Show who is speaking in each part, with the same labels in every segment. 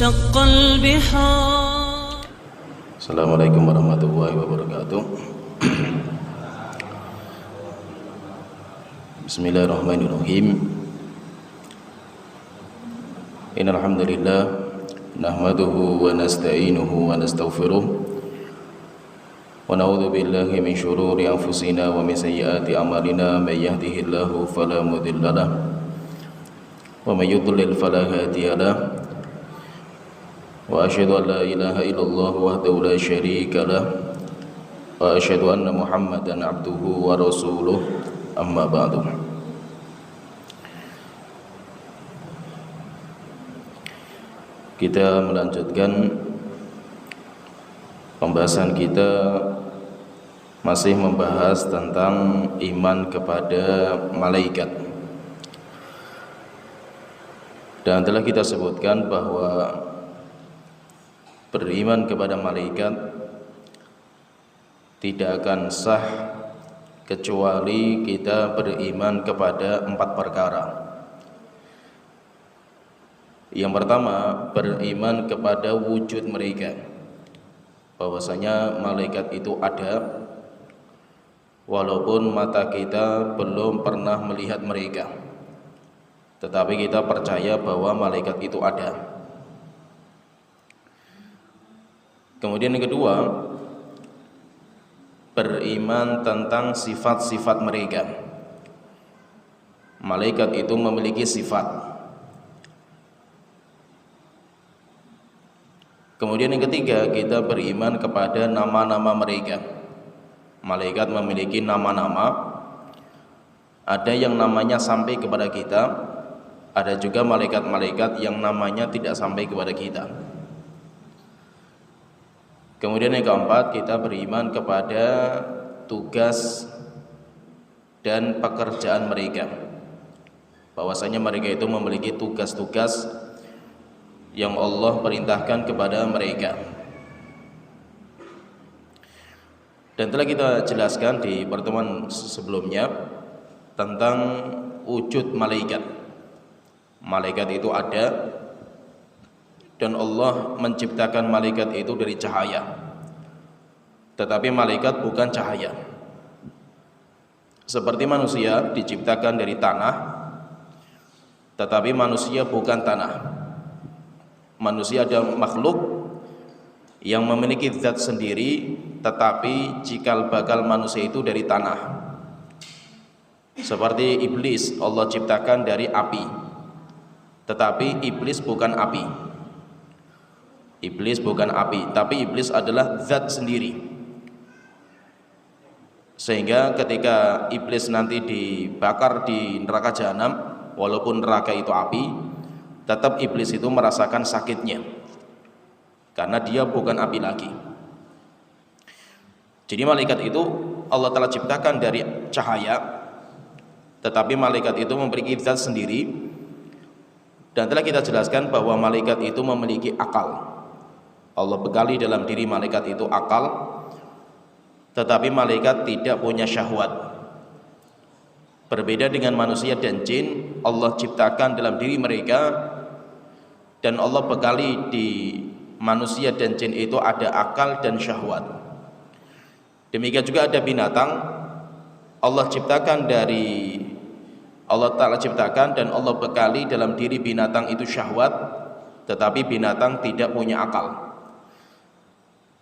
Speaker 1: وانشق البحار.
Speaker 2: Assalamualaikum warahmatullahi wabarakatuh. Bismillahirrahmanirrahim. Innal hamdalillah nahmaduhu wa nasta'inuhu wa nastaghfiruh wa na'udzu billahi min shururi anfusina wa min sayyiati a'malina may yahdihillahu fala mudhillalah wa may yudlil fala hadiyalah. Wa asyhadu an la ilaha illallah wahdahu la syarika lah wa asyhadu anna Muhammadan abduhu wa rasuluh, amma ba'du. Kita melanjutkan pembahasan kita, masih membahas tentang iman kepada malaikat. Dan telah kita sebutkan bahwa beriman kepada malaikat tidak akan sah kecuali kita beriman kepada 4 perkara. Yang pertama, beriman kepada wujud mereka, bahwasanya malaikat itu ada walaupun mata kita belum pernah melihat mereka, tetapi kita percaya bahwa malaikat itu ada. Kemudian yang kedua, beriman tentang sifat-sifat mereka. Malaikat itu memiliki sifat. Kemudian yang ketiga, kita beriman kepada nama-nama mereka. Malaikat memiliki nama-nama. Ada yang namanya sampai kepada kita, ada juga malaikat-malaikat yang namanya tidak sampai kepada kita. Kemudian yang keempat, kita beriman kepada tugas dan pekerjaan mereka, bahwasanya mereka itu memiliki tugas-tugas yang Allah perintahkan kepada mereka. Dan telah kita jelaskan di pertemuan sebelumnya tentang wujud malaikat. Malaikat itu ada, dan Allah menciptakan malaikat itu dari cahaya. Tetapi malaikat bukan cahaya. Seperti manusia diciptakan dari tanah, tetapi manusia bukan tanah. Manusia ada makhluk yang memiliki zat sendiri, tetapi cikal bakal manusia itu dari tanah. Seperti iblis, Allah ciptakan dari api, tetapi iblis bukan api. Iblis bukan api, tapi iblis adalah zat sendiri. Sehingga ketika iblis nanti dibakar di neraka jahanam, walaupun neraka itu api, tetap iblis itu merasakan sakitnya, karena dia bukan api lagi. Jadi malaikat itu Allah telah ciptakan dari cahaya, tetapi malaikat itu memiliki zat sendiri. Dan telah kita jelaskan bahwa malaikat itu memiliki akal. Allah bekali dalam diri malaikat itu akal, tetapi malaikat tidak punya syahwat. Berbeda dengan manusia dan jin, Allah ciptakan dalam diri mereka, dan Allah bekali di manusia dan jin itu ada akal dan syahwat. Demikian juga ada binatang, Allah ciptakan dari Allah Ta'ala ciptakan dan Allah bekali dalam diri binatang itu syahwat, tetapi binatang tidak punya akal.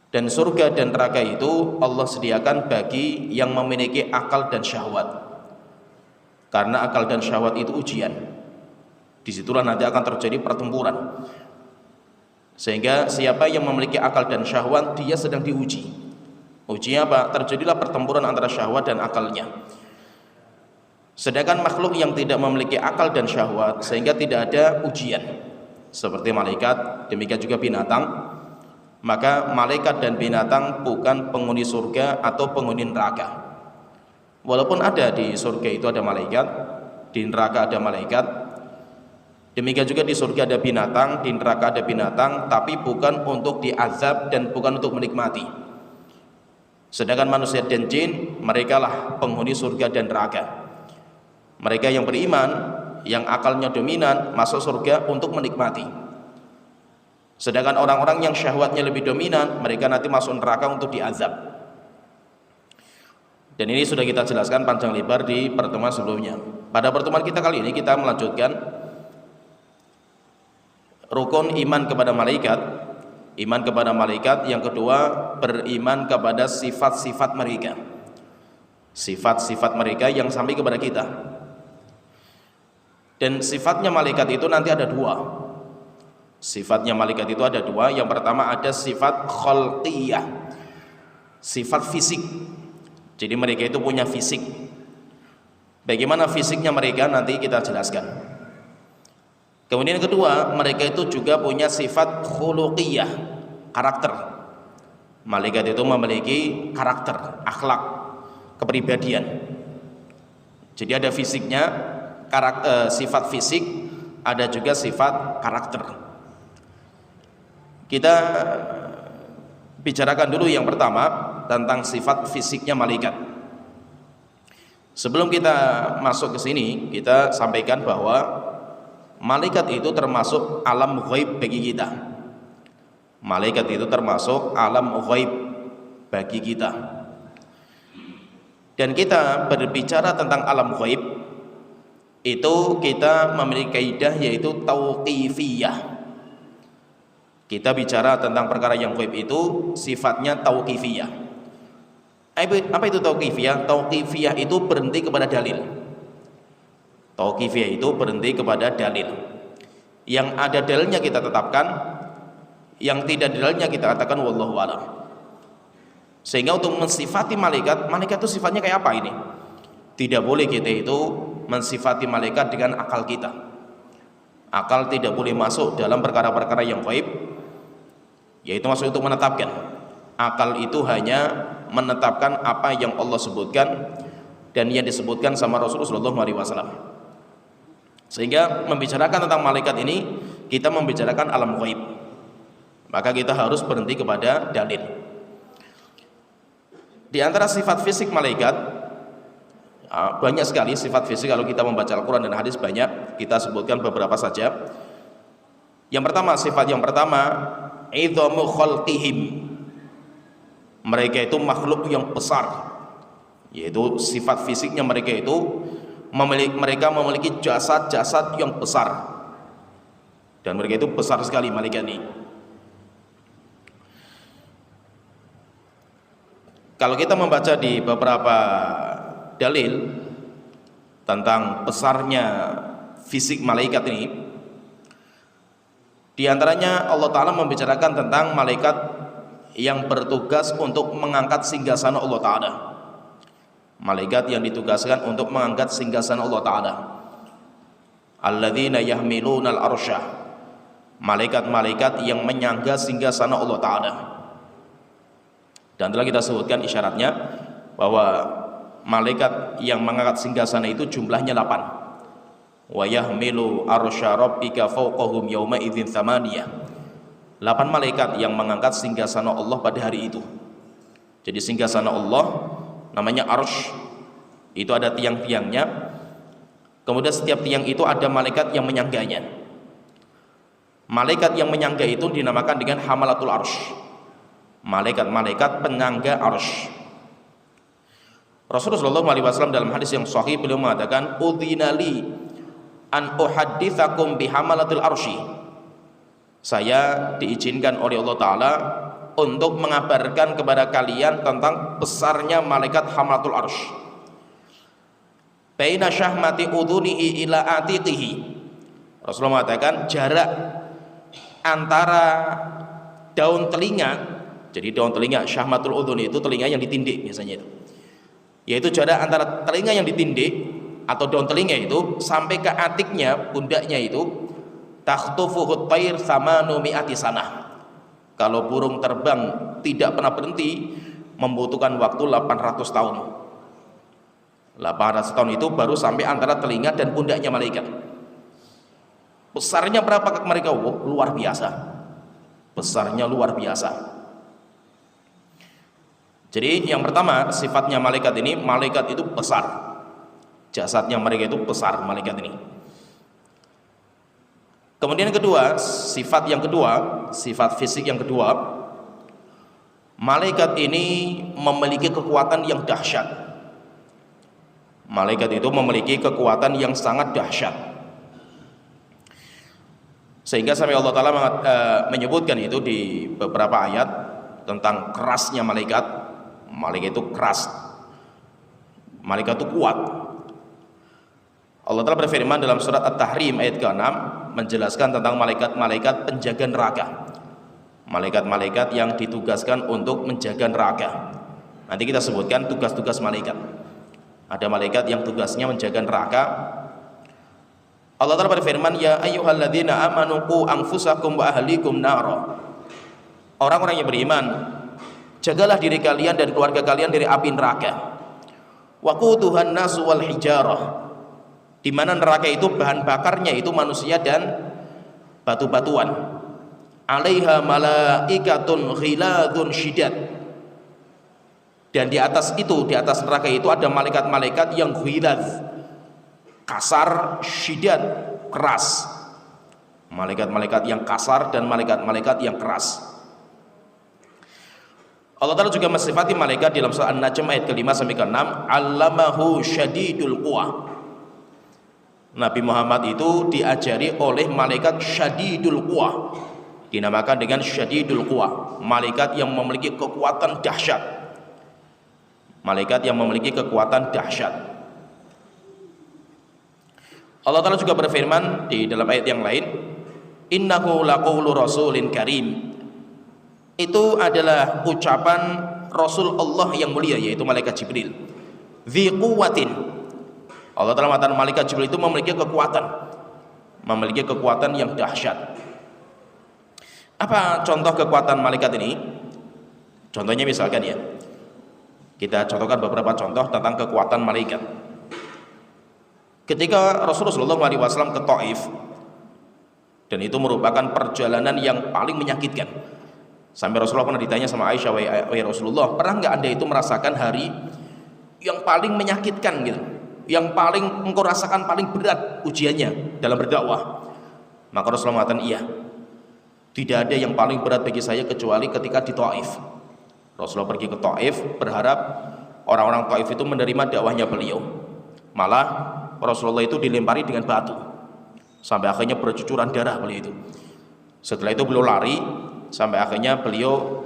Speaker 2: Dan surga dan neraka itu Allah sediakan bagi yang memiliki akal dan syahwat, karena akal dan syahwat itu ujian. Disitulah nanti akan terjadi pertempuran, sehingga siapa yang memiliki akal dan syahwat, dia sedang diuji. Ujinya apa? Terjadilah pertempuran antara syahwat dan akalnya. Sedangkan makhluk yang tidak memiliki akal dan syahwat, sehingga tidak ada ujian, seperti malaikat, demikian juga binatang. Maka malaikat dan binatang bukan penghuni surga atau penghuni neraka. Walaupun ada di surga itu ada malaikat, di neraka ada malaikat, demikian juga di surga ada binatang, di neraka ada binatang, tapi bukan untuk diazab dan bukan untuk menikmati. Sedangkan manusia dan jin, mereka lah penghuni surga dan neraka. Mereka yang beriman, yang akalnya dominan, masuk surga untuk menikmati. Sedangkan orang-orang yang syahwatnya lebih dominan, mereka nanti masuk neraka untuk diazab. Dan ini sudah kita jelaskan panjang lebar di pertemuan sebelumnya. Pada pertemuan kita kali ini kita melanjutkan rukun iman kepada malaikat. Iman kepada malaikat, yang kedua beriman kepada sifat-sifat mereka. Sifat-sifat mereka yang sampai kepada kita. Dan sifatnya malaikat itu nanti ada dua. Sifatnya malaikat itu ada dua. Yang pertama ada sifat khalqiyah, sifat fisik. Jadi mereka itu punya fisik. Bagaimana fisiknya mereka nanti kita jelaskan. Kemudian yang kedua, mereka itu juga punya sifat khuluqiyah, karakter. Malaikat itu memiliki karakter, akhlak, kepribadian. Jadi ada fisiknya, karakter, sifat fisik, ada juga sifat karakter. Kita bicarakan dulu yang pertama tentang sifat fisiknya malaikat. Sebelum kita masuk ke sini, kita sampaikan bahwa malaikat itu termasuk alam ghaib bagi kita. Malaikat itu termasuk alam ghaib bagi kita. Dan kita berbicara tentang alam ghaib, itu kita memiliki kaidah yaitu tauqifiyah. Kita bicara tentang perkara yang ghaib itu sifatnya tauqifiyah. Apa itu tauqifiyah? Tauqifiyah itu berhenti kepada dalil. Tauqifiyah itu berhenti kepada dalil. Yang ada dalilnya kita tetapkan, yang tidak dalilnya kita katakan wallahu a'lam. Sehingga untuk mensifati malaikat, malaikat itu sifatnya kayak apa ini? Tidak boleh kita itu mensifati malaikat dengan akal kita. Akal tidak boleh masuk dalam perkara-perkara yang gaib, yaitu masuk untuk menetapkan. Akal itu hanya menetapkan apa yang Allah sebutkan dan yang disebutkan sama Rasulullah SAW. Sehingga membicarakan tentang malaikat ini, kita membicarakan alam ghaib. Maka kita harus berhenti kepada dalil. Di antara sifat fisik malaikat, banyak sekali sifat fisik. Kalau kita membaca Al-Quran dan hadis banyak, kita sebutkan beberapa saja. Yang pertama, sifat yang pertama, idhamu khalqihim. Mereka itu makhluk yang besar, yaitu sifat fisiknya mereka itu mereka memiliki jasad-jasad yang besar, dan mereka itu besar sekali malaikat ini. Kalau kita membaca di beberapa dalil tentang besarnya fisik malaikat ini, di antaranya Allah Ta'ala membicarakan tentang malaikat yang bertugas untuk mengangkat singgasana Allah Ta'ala. Malaikat yang ditugaskan untuk mengangkat singgasana Allah Ta'ala. Alladzina yahmiluna al-arsya, malaikat-malaikat yang menyangga singgasana Allah Ta'ala. Dan telah kita sebutkan isyaratnya bahwa malaikat yang mengangkat singgasana itu jumlahnya 8. Wa yahmilu arsya rabbika fawqahum yawma idzin tsamaniyah. 8 malaikat yang mengangkat singgasana Allah pada hari itu. Jadi singgasana Allah namanya arsy, itu ada tiang-tiangnya. Kemudian setiap tiang itu ada malaikat yang menyangganya. Malaikat yang menyangga itu dinamakan dengan hamalatul arsy, malaikat-malaikat penyangga arsy. Rasulullah SAW dalam hadis yang sahih beliau mengatakan, udzinali an uhadditsakum bihamalatil arsy. Saya diizinkan oleh Allah Ta'ala untuk mengabarkan kepada kalian tentang besarnya malaikat hamalatul arsy. Baina syahmati udhunihi ila atiqihi. Rasulullah mengatakan jarak antara daun telinga, jadi daun telinga, syahmatul udhuni itu telinga yang ditindik biasanya itu, yaitu jarak antara telinga yang ditindik atau daun telinga itu sampai ke atiknya, pundaknya itu, takhtufuhu tayr samanu mi'ati sanah. Kalau burung terbang tidak pernah berhenti, membutuhkan waktu 800 tahun. 800 tahun itu baru sampai antara telinga dan pundaknya malaikat. Besarnya berapa mereka? Oh, luar biasa. Besarnya luar biasa. Jadi yang pertama, sifatnya malaikat ini, malaikat itu besar. Jasadnya mereka itu besar, malaikat ini. Kemudian yang kedua, sifat fisik yang kedua, malaikat ini memiliki kekuatan yang dahsyat. Malaikat itu memiliki kekuatan yang sangat dahsyat. Sehingga sampai Allah Ta'ala menyebutkan itu di beberapa ayat tentang kerasnya malaikat. Malaikat itu keras. Malaikat itu kuat. Allah Ta'ala berfirman dalam surat At-Tahrim ayat ke-6 menjelaskan tentang malaikat-malaikat penjaga neraka. Malaikat-malaikat yang ditugaskan untuk menjaga neraka. Nanti kita sebutkan tugas-tugas malaikat. Ada malaikat yang tugasnya menjaga neraka. Allah Ta'ala berfirman, ya ayyuhalladzina amanu qu anfusakum wa ahlikum nara. Orang-orang yang beriman, jagalah diri kalian dan keluarga kalian dari api neraka. Waquduhan nasu wal hijarah, di mana neraka itu bahan bakarnya itu manusia dan batu-batuan. Alaiha malaikatun ghiladun syidad, dan di atas neraka itu ada malaikat-malaikat yang ghilad, kasar, syidad, keras. Malaikat-malaikat yang kasar dan malaikat-malaikat yang keras. Allah Ta'ala juga mensifati malaikat dalam surah An-Najm ayat ke-5 sampai ke-6, allamahu syadidul quwa. Nabi Muhammad itu diajari oleh malaikat syadidul quwa, dinamakan dengan syadidul quwa, malaikat yang memiliki kekuatan dahsyat. Malaikat yang memiliki kekuatan dahsyat. Allah Ta'ala juga berfirman di dalam ayat yang lain, innahu laqawlu rasulin karim. Itu adalah ucapan Rasul Allah yang mulia, yaitu malaikat Jibril. Dzi quwwatin. Allah Ta'ala mengatakan malaikat Jibril itu memiliki kekuatan yang dahsyat. Apa contoh kekuatan malaikat ini? Contohnya misalkan ya, kita contohkan beberapa contoh tentang kekuatan malaikat. Ketika Rasulullah SAW ke Taif, dan itu merupakan perjalanan yang paling menyakitkan. Sampai Rasulullah pernah ditanya sama Aisyah, wahai Rasulullah, pernah nggak Anda itu merasakan hari yang paling menyakitkan gitu, yang paling engkau rasakan paling berat ujiannya dalam berdakwah? Maka Rasulullah mengatakan, iya, tidak ada yang paling berat bagi saya kecuali ketika di Taif. Rasulullah pergi ke Taif berharap orang-orang Taif itu menerima dakwahnya beliau. Malah Rasulullah itu dilempari dengan batu sampai akhirnya bercucuran darah beliau itu. Setelah itu beliau lari sampai akhirnya beliau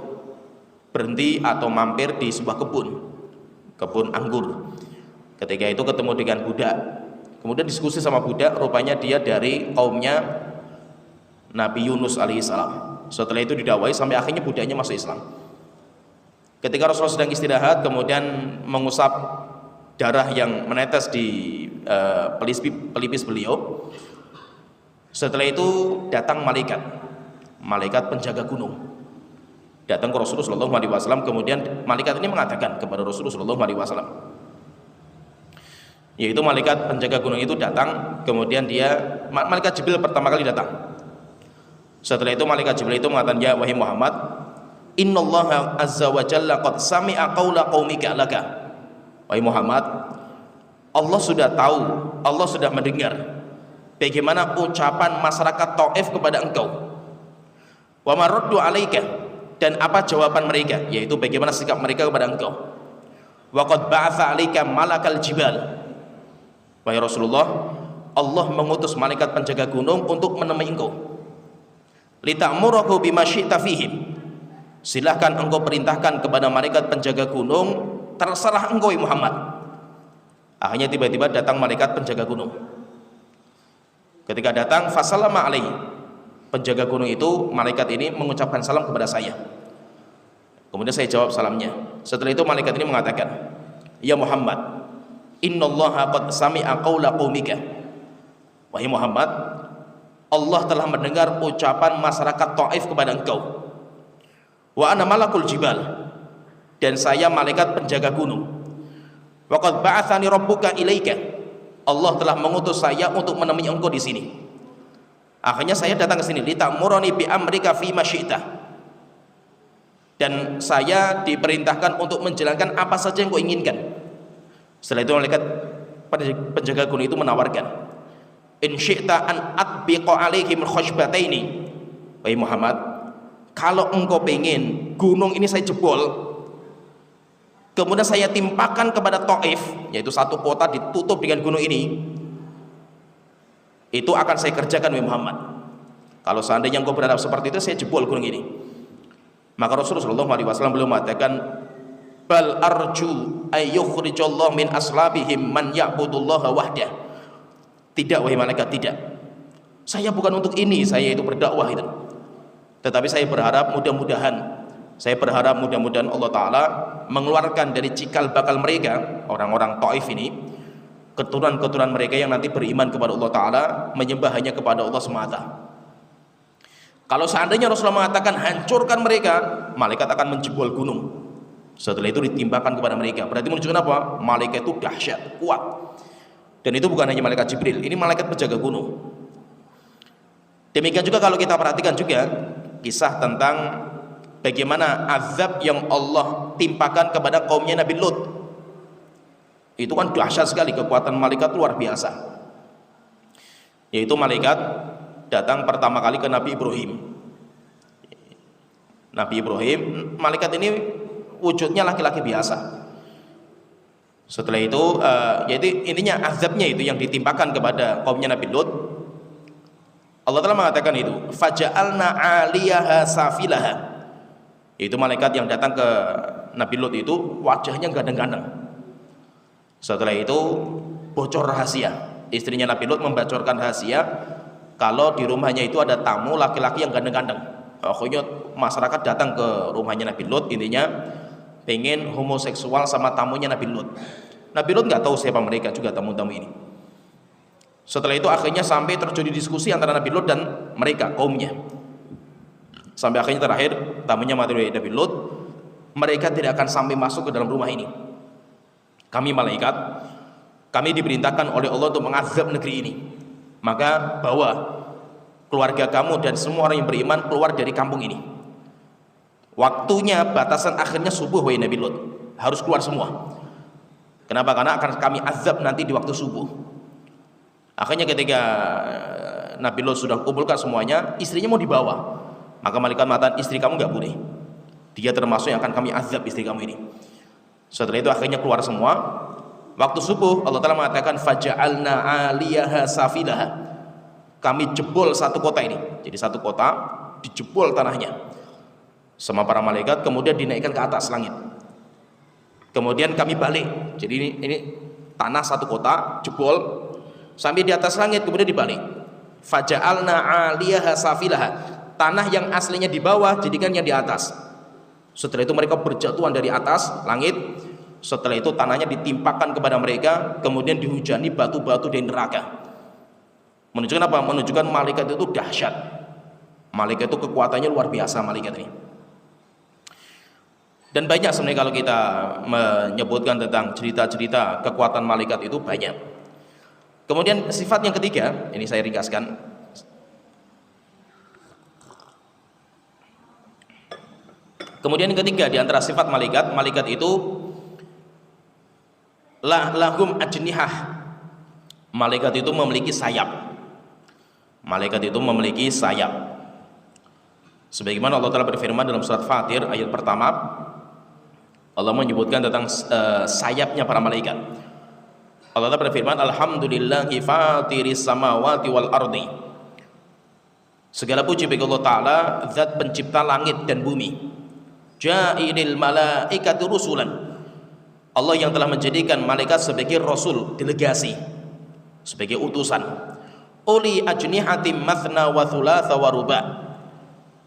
Speaker 2: berhenti atau mampir di sebuah kebun anggur. Ketika itu ketemu dengan budak, kemudian diskusi sama budak, rupanya dia dari kaumnya Nabi Yunus alaihissalam. Setelah itu didakwai sampai akhirnya budaknya masuk Islam. Ketika Rasulullah sedang istirahat, kemudian mengusap darah yang menetes di pelipis beliau. Setelah itu datang malaikat penjaga gunung, datang ke Rasulullah SAW. Kemudian malaikat ini mengatakan kepada Rasulullah SAW, yaitu malaikat penjaga gunung itu datang, kemudian malaikat Jibril pertama kali datang. Setelah itu malaikat Jibril itu mengatakan, ya wahai Muhammad, innallaha azza wa jalla qad sami'a qawla qaumika laka. Wahai Muhammad, Allah sudah tahu, Allah sudah mendengar bagaimana ucapan masyarakat Taif kepada engkau. Wa maraddu alaika, dan apa jawaban mereka, yaitu bagaimana sikap mereka kepada engkau. Wa qad ba'atha alaika malakal jibal. Wahai Rasulullah, Allah mengutus malaikat penjaga gunung untuk menemui engkau. Lita'murahu bima syi'ta fihim. Silahkan engkau perintahkan kepada malaikat penjaga gunung, terserah engkau Muhammad. Akhirnya tiba-tiba datang malaikat penjaga gunung. Ketika datang, fasallama alaihi, penjaga gunung itu, malaikat ini mengucapkan salam kepada saya. Kemudian saya jawab salamnya. Setelah itu malaikat ini mengatakan, ya Muhammad, innallaha qad sami'a qawla qaumika. Wahai Muhammad, Allah telah mendengar ucapan masyarakat Taif kepada engkau. Wa ana malakul jibal, dan saya malaikat penjaga gunung. Wa qad ba'atsani rabbuka ilaika, Allah telah mengutus saya untuk menemui engkau di sini. Akhirnya saya datang ke sini, litamurani bi amrika fi ma syi'ta, dan saya diperintahkan untuk menjalankan apa saja yang kau inginkan. Setelah itu malaikat penjaga gunung itu menawarkan, in syi'ta an atbiqa alaihim khashbataini, wahai Muhammad, kalau engkau pengen gunung ini saya jebol, kemudian saya timpakan kepada Taif, yaitu satu kota ditutup dengan gunung ini, itu akan saya kerjakan wahai Muhammad. Kalau seandainya engkau berharap seperti itu, saya jebol gunung ini. Maka Rasulullah SAW beliau mengatakan, bal arju ayyukhrijallahu min aslabihim man ya'budullaha wahdah. Tidak wahai malaikat, tidak. Saya bukan untuk ini, saya itu berdakwah itu. Tetapi saya berharap mudah-mudahan Allah Ta'ala mengeluarkan dari cikal bakal mereka, orang-orang Taif ini, keturunan-keturunan mereka yang nanti beriman kepada Allah Ta'ala, menyembah hanya kepada Allah semata. Kalau seandainya Rasulullah mengatakan hancurkan mereka, malaikat akan menjebol gunung. Setelah itu ditimpakan kepada mereka. Berarti menunjukkan apa? Malaikat itu dahsyat, kuat. Dan itu bukan hanya malaikat Jibril, ini malaikat penjaga gunung. Demikian juga kalau kita perhatikan juga kisah tentang bagaimana azab yang Allah timpakan kepada kaumnya Nabi Lut. Itu kan dahsyat sekali, kekuatan malaikat luar biasa. Yaitu malaikat datang pertama kali ke Nabi Ibrahim. Nabi Ibrahim, malaikat ini wujudnya laki-laki biasa. Setelah itu yaitu intinya azabnya itu yang ditimpakan kepada kaumnya Nabi Lut. Allah telah mengatakan itu, faja'alna 'aliyaha safilaha. Itu malaikat yang datang ke Nabi Lut itu wajahnya gandeng-gandeng. Setelah itu bocor rahasia. Istrinya Nabi Lut membocorkan rahasia kalau di rumahnya itu ada tamu laki-laki yang gandeng-gandeng. Akhirnya masyarakat datang ke rumahnya Nabi Lut, intinya pengen homoseksual sama tamunya Nabi Lut. Nabi Lut nggak tahu siapa mereka juga tamu-tamu ini. Setelah itu akhirnya sampai terjadi diskusi antara Nabi Lut dan mereka, kaumnya. Sampai akhirnya terakhir tamunya mati Nabi Lut, mereka tidak akan sampai masuk ke dalam rumah ini. Kami malaikat, kami diperintahkan oleh Allah untuk mengazab negeri ini. Maka bawa keluarga kamu dan semua orang yang beriman keluar dari kampung ini. Waktunya batasan akhirnya subuh wahai Nabi Lut, harus keluar semua. Kenapa? Karena akan kami azab nanti di waktu subuh. Akhirnya ketika Nabi Lut sudah kumpulkan semuanya, istrinya mau dibawa. Maka malaikat mengatakan, istri kamu nggak boleh. Dia termasuk yang akan kami azab istri kamu ini. Setelah itu akhirnya keluar semua. Waktu subuh Allah Ta'ala mengatakan, faja'alna 'aliyaha safilaha. Kami jebol satu kota ini. Jadi satu kota dijebol tanahnya sama para malaikat, kemudian dinaikkan ke atas langit. Kemudian kami balik. Jadi ini tanah satu kota jebol sampai di atas langit, kemudian dibalik. Faja'alna 'aliyaha safilaha. Tanah yang aslinya di bawah jadikan yang di atas. Setelah itu mereka berjatuhan dari atas langit. Setelah itu tanahnya ditimpakan kepada mereka, kemudian dihujani batu-batu dari neraka. Menunjukkan apa? Menunjukkan malaikat itu dahsyat. Malaikat itu kekuatannya luar biasa, malaikat ini. Dan banyak sebenarnya kalau kita menyebutkan tentang cerita-cerita kekuatan malaikat itu banyak. Kemudian sifat yang ketiga, ini saya ringkaskan. Kemudian yang ketiga di antara sifat malaikat, malaikat itu lahum ajnihah. Malaikat itu memiliki sayap. Malaikat itu memiliki sayap. Sebagaimana Allah Ta'ala berfirman dalam surat Fatir ayat pertama, Allah menyebutkan tentang sayapnya para malaikat. Allah Ta'ala berfirman, alhamdulillahi fatiris samawati wal ardi. Segala puji bagi Allah Ta'ala, zat pencipta langit dan bumi. Ja'ilil malaikati rusulan. Allah yang telah menjadikan malaikat sebagai rasul, delegasi, sebagai utusan. Uli ajnihatim mathna wa thulatha wa ruba.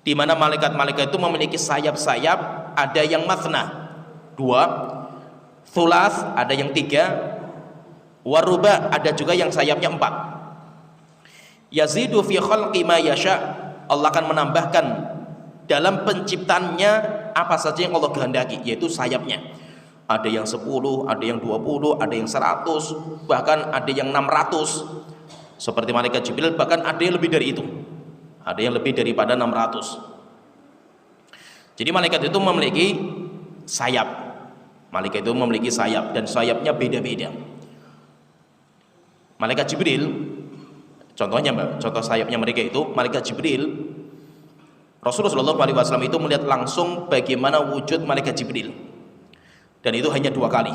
Speaker 2: Di mana malaikat-malaikat itu memiliki sayap-sayap, ada yang mathna 2, thulath ada yang 3, wa ruba ada juga yang sayapnya 4. Yazidu fi khalqi ma yasha. Allah akan menambahkan dalam penciptaannya apa saja yang Allah kehendaki, yaitu sayapnya. Ada yang 10, ada yang 20, ada yang 100, bahkan ada yang 600. Seperti malaikat Jibril, bahkan ada yang lebih dari itu. Ada yang lebih daripada 600. Jadi malaikat itu memiliki sayap. Malaikat itu memiliki sayap dan sayapnya beda-beda. Malaikat Jibril Contohnya Mbak, contoh sayapnya mereka itu malaikat Jibril. Rasulullah SAW itu melihat langsung bagaimana wujud malaikat Jibril. Dan itu hanya 2 kali.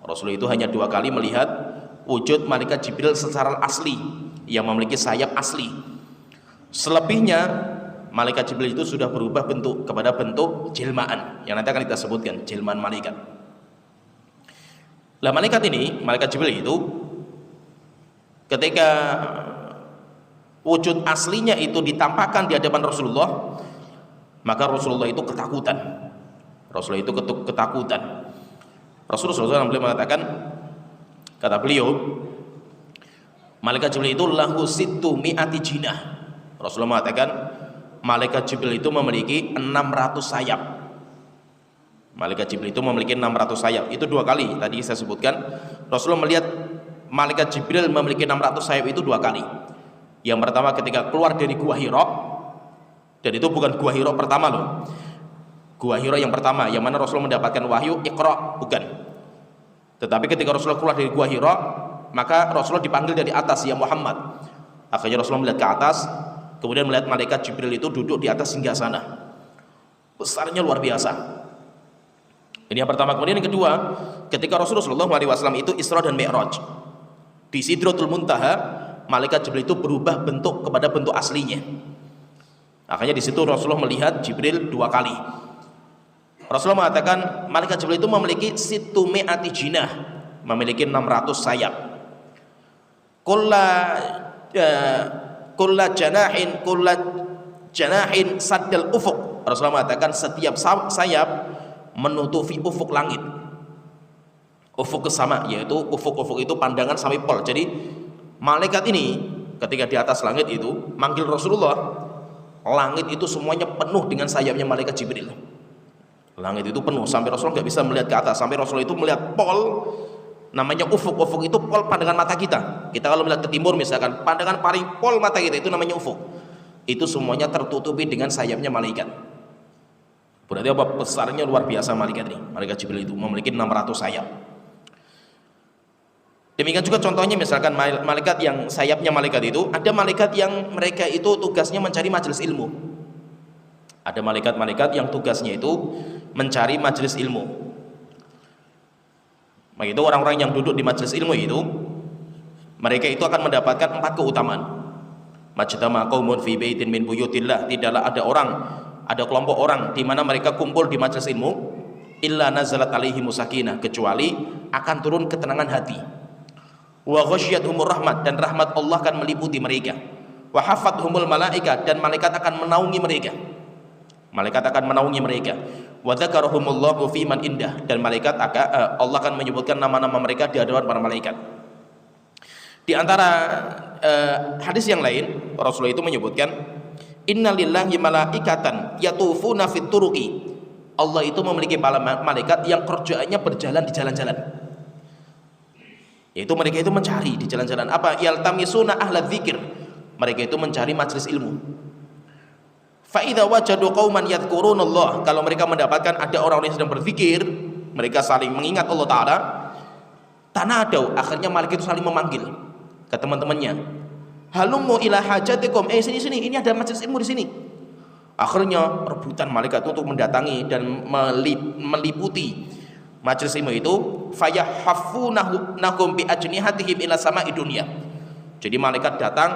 Speaker 2: Rasulullah itu hanya 2 kali melihat wujud malaikat Jibril secara asli, yang memiliki sayap asli. Selebihnya malaikat Jibril itu sudah berubah bentuk kepada bentuk jelmaan, yang nanti akan kita sebutkan jelmaan malaikat. Lah malaikat ini, malaikat Jibril itu ketika wujud aslinya itu ditampakkan di hadapan Rasulullah, maka Rasulullah itu ketakutan. Rasulullah itu ketakutan. Rasulullah SAW mengatakan, kata beliau, malaikat Jibril itu lahu sittu mi'ati jinah. Rasulullah mengatakan malaikat Jibril itu memiliki 600 sayap. Malaikat Jibril itu memiliki 600 sayap. Itu 2 kali tadi saya sebutkan. Rasulullah melihat malaikat Jibril memiliki 600 sayap itu 2 kali. Yang pertama ketika keluar dari Gua Hira, dan itu bukan Gua Hira pertama loh. Gua Hira yang pertama, yang mana Rasulullah mendapatkan wahyu Iqra, bukan. Tetapi ketika Rasulullah keluar dari Gua Hira, maka Rasulullah dipanggil dari atas, ya Muhammad. Akhirnya Rasulullah melihat ke atas, kemudian melihat malaikat Jibril itu duduk di atas singgasana. Besarnya luar biasa. Ini yang pertama. Kemudian yang kedua, ketika Rasulullah SAW itu Isra dan Mi'raj, di Sidratul Muntaha, malaikat Jibril itu berubah bentuk kepada bentuk aslinya. Akhirnya di situ Rasulullah melihat Jibril 2 kali. Rasulullah mengatakan malaikat Jibril itu memiliki sittu mi'ati jinah, memiliki 600 sayap. Kulla janahin saddal ufuk. Rasulullah mengatakan setiap sayap menutupi ufuk langit. Ufuk ke sama, yaitu ufuk itu pandangan sampai pol. Jadi malaikat ini ketika di atas langit itu manggil Rasulullah, langit itu semuanya penuh dengan sayapnya malaikat Jibril. Langit itu penuh sampai Rasulullah nggak bisa melihat ke atas, sampai Rasulullah itu melihat pol, namanya ufuk. Ufuk itu pol pandangan mata kita. Kita kalau melihat ke timur misalkan, pandangan paling pol mata kita itu namanya ufuk. Itu semuanya tertutupi dengan sayapnya malaikat. Berarti apa? Besarnya luar biasa malaikat ini. Malaikat Jibril itu memiliki 600 sayap. Demikian juga contohnya misalkan malaikat yang sayapnya malaikat itu, ada malaikat yang mereka itu tugasnya mencari majelis ilmu. Ada malaikat-malaikat yang tugasnya itu mencari majelis ilmu. Begitu orang-orang yang duduk di majelis ilmu itu, mereka itu akan mendapatkan 4 keutamaan. Majtama qaumun fi baitin min buyutillah, tidaklah ada kelompok orang di mana mereka kumpul di majelis ilmu, illa nazalat alaihimus sakinah, kecuali akan turun ketenangan hati. Wa ghasyiyatuhumur rahmat, dan rahmat Allah akan meliputi mereka. Wa hafathumul malaikat, dan malaikat akan menaungi mereka. Malaikat akan menaungi mereka. Wa dzakarahumullahu fi man indah, dan malaikat Allah akan menyebutkan nama-nama mereka di hadapan para malaikat. Di antara hadis yang lain Rasulullah itu menyebutkan, innalillahi malaikatan yatufuna fit turuqi. Allah itu memiliki malaikat yang kerjaannya berjalan di jalan-jalan. Yaitu mereka itu mencari di jalan-jalan apa? Yaltamisuna ahla dzikir. Mereka itu mencari majelis ilmu. Fa idza wajadu qauman yadhkurunallah, kalau mereka mendapatkan ada orang yang sedang berzikir, mereka saling mengingat Allah Taala, tanadau, akhirnya malaikat itu saling memanggil ke teman-temannya. Halummu ila hajatikum, sini, ini ada majelis ilmu di sini. Akhirnya rebutan malaikat untuk mendatangi dan meliputi majelis ilmu itu. Fayahaffunahum bi ajnihatihim ila sama'i dunya. Jadi malaikat datang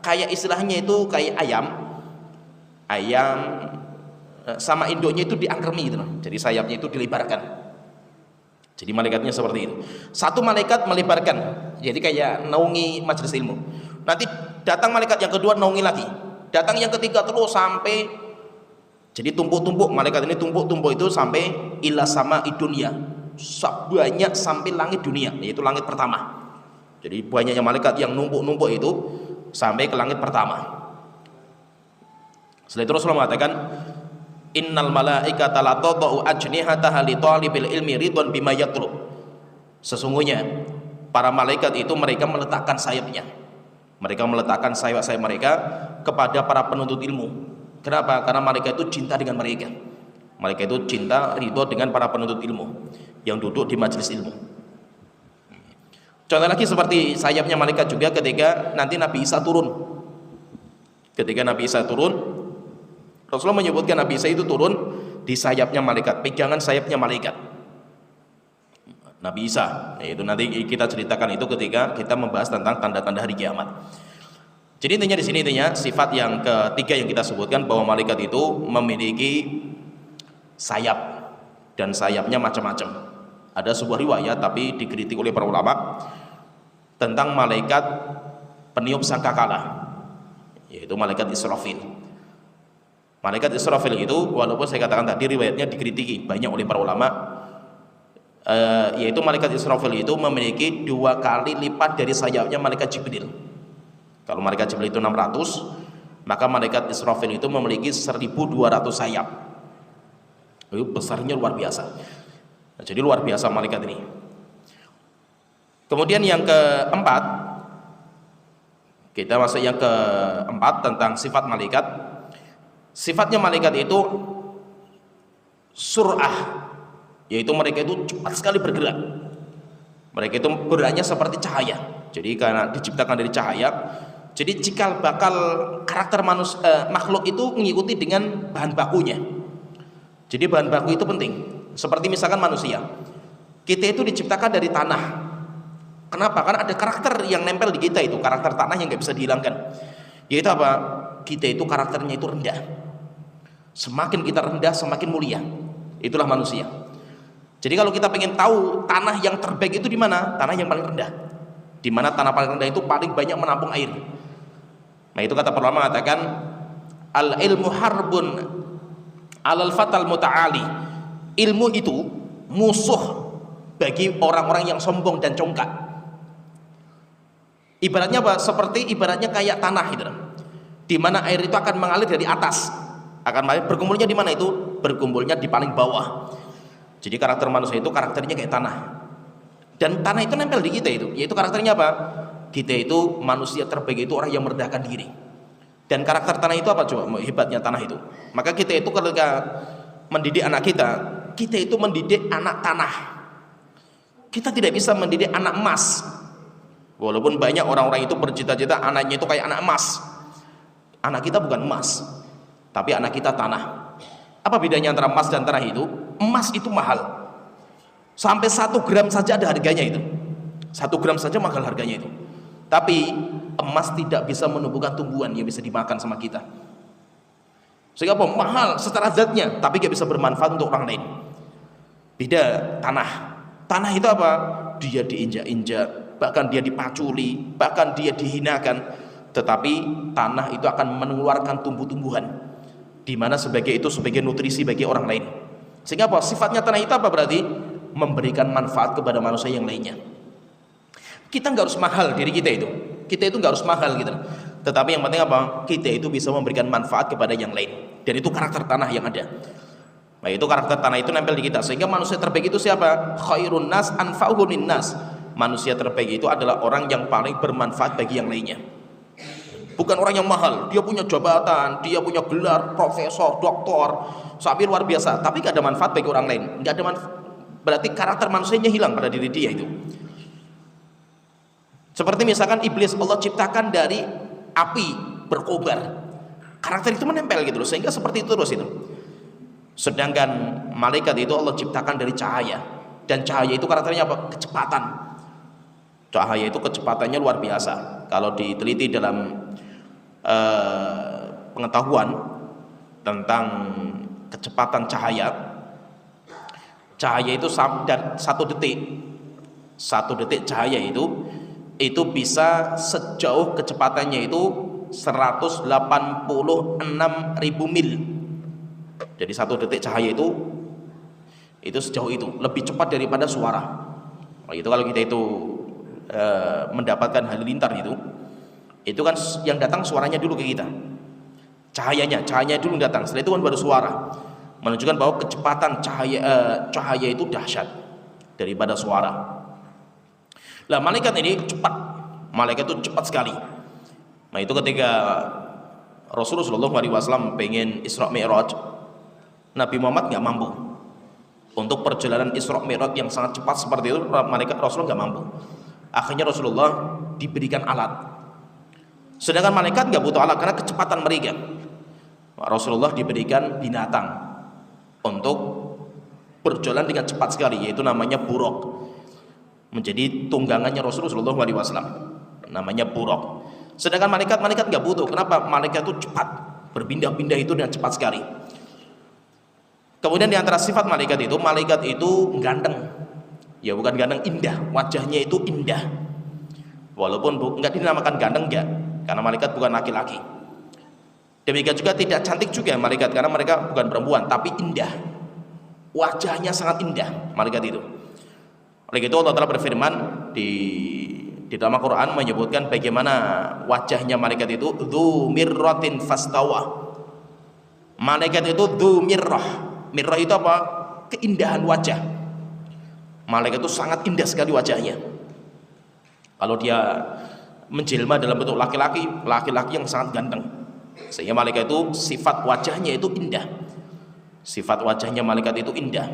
Speaker 2: kayak istilahnya itu kayak ayam sama induknya itu diangkremi gitu loh. Jadi sayapnya itu dilebarkan. Jadi malaikatnya seperti itu. Satu malaikat melebarkan, jadi kayak naungi majelis ilmu. Nanti datang malaikat yang kedua naungi lagi. Datang yang ketiga terus sampai, jadi tumpuk-tumpuk, malaikat ini tumpuk-tumpuk itu sampai ila sama'i dunya. Banyak sampai langit dunia, yaitu langit pertama. Jadi banyaknya malaikat yang numpuk-numpuk itu sampai ke langit pertama. Setelah itu Rasulullah mengatakan, innal malaikata la tadau ajnihataha li talibil ilmi ridwan bima yatlub. Sesungguhnya para malaikat itu mereka meletakkan sayapnya. Mereka meletakkan sayap-sayap mereka kepada para penuntut ilmu. Kenapa? Karena malaikat itu cinta dengan mereka. Malaikat itu cinta, ridho dengan para penuntut ilmu yang duduk di majelis ilmu. Contoh lagi seperti sayapnya malaikat juga ketika nanti Nabi Isa turun. Ketika Nabi Isa turun, Rasulullah menyebutkan Nabi Isa itu turun di sayapnya malaikat, pegangan sayapnya malaikat. Nabi Isa, itu nanti kita ceritakan itu ketika kita membahas tentang tanda-tanda hari kiamat. Jadi intinya di sini sifat yang ketiga yang kita sebutkan bahwa malaikat itu memiliki sayap dan sayapnya macam-macam. Ada sebuah riwayat tapi dikritik oleh para ulama tentang malaikat peniup sangkakala, yaitu malaikat Israfil. Malaikat Israfil itu walaupun saya katakan tadi riwayatnya dikritiki banyak oleh para ulama, yaitu malaikat Israfil itu memiliki 2 kali lipat dari sayapnya malaikat Jibril. Kalau malaikat Jibril itu 600, maka malaikat Israfil itu memiliki 1200 sayap. Itu besarnya luar biasa. Nah, jadi luar biasa malaikat ini. Kemudian yang keempat, kita masuk yang keempat tentang sifat malaikat. Sifatnya malaikat itu sur'ah, yaitu mereka itu cepat sekali bergerak. Mereka itu geraknya seperti cahaya. Jadi karena diciptakan dari cahaya, jadi cikal bakal karakter makhluk itu mengikuti dengan bahan bakunya. Jadi bahan baku itu penting. Seperti misalkan manusia, kita itu diciptakan dari tanah. Kenapa? Karena ada karakter yang nempel di kita itu, karakter tanah yang nggak bisa dihilangkan. Yaitu apa? Kita itu karakternya itu rendah. Semakin kita rendah, semakin mulia. Itulah manusia. Jadi kalau kita pengen tahu tanah yang terbaik itu di mana? Tanah yang paling rendah. Di mana tanah paling rendah itu paling banyak menampung air. Nah itu kata para ulama mengatakan al ilmu harbun alal fatal muta'ali. Ilmu itu musuh bagi orang-orang yang sombong dan congkak. Ibaratnya apa? Seperti ibaratnya kayak tanah gitu, di mana air itu akan mengalir dari atas, akan mengalir, berkumpulnya di mana itu? Berkumpulnya di paling bawah. Jadi karakter manusia itu karakternya kayak tanah, dan tanah itu nempel di kita itu, yaitu karakternya apa? Kita itu manusia terbaik itu orang yang merendahkan diri. Dan karakter tanah itu apa coba? Hebatnya tanah itu. Maka kita itu ketika mendidik anak kita itu mendidik anak tanah. Kita tidak bisa mendidik anak emas. Walaupun banyak orang-orang itu bercita-cita anaknya itu kayak anak emas. Anak kita bukan emas, tapi anak kita tanah. Apa bedanya antara emas dan tanah itu? Emas itu mahal. Sampai 1 gram saja ada harganya itu. 1 gram saja mahal harganya itu. Tapi emas tidak bisa menumbuhkan tumbuhan yang bisa dimakan sama kita. Sehingga apa? Mahal secara zatnya, tapi gak bisa bermanfaat untuk orang lain. Beda tanah. Tanah itu apa? Dia diinjak-injak, bahkan dia dipaculi, bahkan dia dihinakan. Tetapi tanah itu akan mengeluarkan tumbuh-tumbuhan, di mana sebagai nutrisi bagi orang lain. Sehingga apa? Sifatnya tanah itu apa berarti? Memberikan manfaat kepada manusia yang lainnya. Kita nggak harus mahal diri kita itu. Kita itu nggak harus mahal gitu. Tetapi yang penting apa? Kita itu bisa memberikan manfaat kepada yang lain. Dan itu karakter tanah yang ada. Nah itu karakter tanah itu nempel di kita. Sehingga manusia terbaik itu siapa? Khairun nas anfa'uhum linnas. Manusia terbaik itu adalah orang yang paling bermanfaat bagi yang lainnya. Bukan orang yang mahal. Dia punya jabatan, dia punya gelar profesor, doktor, sampai luar biasa. Tapi gak ada manfaat bagi orang lain. Gak ada manfaat. Berarti karakter manusianya hilang pada diri dia itu. Seperti misalkan iblis Allah ciptakan dari api berkobar, karakter itu menempel gitu loh, sehingga seperti itu terus itu. Sedangkan malaikat itu Allah ciptakan dari cahaya, dan cahaya itu karakternya apa? Kecepatan. Cahaya itu kecepatannya luar biasa. Kalau diteliti dalam pengetahuan tentang kecepatan cahaya itu dan 1 detik cahaya itu bisa sejauh kecepatannya itu 186.000 mil. Jadi 1 detik cahaya itu sejauh itu, lebih cepat daripada suara. Itu kalau kita itu mendapatkan halilintar itu kan yang datang suaranya dulu ke kita, cahayanya dulu datang, setelah itu kan baru suara, menunjukkan bahwa kecepatan cahaya itu dahsyat daripada suara. Lah malaikat ini cepat, malaikat itu cepat sekali. Nah itu ketika Rasulullah SAW pengen Isra Mi'raj, Nabi Muhammad nggak mampu untuk perjalanan Isra Mi'raj yang sangat cepat seperti itu. Malaikat Rasulullah nggak mampu. Akhirnya Rasulullah diberikan alat. Sedangkan malaikat nggak butuh alat karena kecepatan mereka. Rasulullah diberikan binatang untuk berjalan dengan cepat sekali, yaitu namanya buraq. Menjadi tunggangannya Rasulullah SAW. Namanya buraq. Sedangkan malaikat nggak butuh. Kenapa? Malaikat itu cepat, berpindah-pindah itu dengan cepat sekali. Kemudian di antara sifat malaikat itu ganteng. Ya bukan ganteng, indah. Wajahnya itu indah. Walaupun nggak dinamakan ganteng enggak, karena malaikat bukan laki-laki. Demikian juga tidak cantik juga malaikat, karena mereka bukan perempuan, tapi indah. Wajahnya sangat indah malaikat itu. Oleh itu Allah Ta'ala berfirman di dalam Al-Quran menyebutkan bagaimana wajahnya malaikat itu dzu mirratin fastawa. Malaikat itu dzu mirrah. Mirrah itu apa? Keindahan wajah. Malaikat itu sangat indah sekali wajahnya. Kalau dia menjelma dalam bentuk laki-laki yang sangat ganteng, sehingga malaikat itu sifat wajahnya itu indah. Sifat wajahnya malaikat itu indah.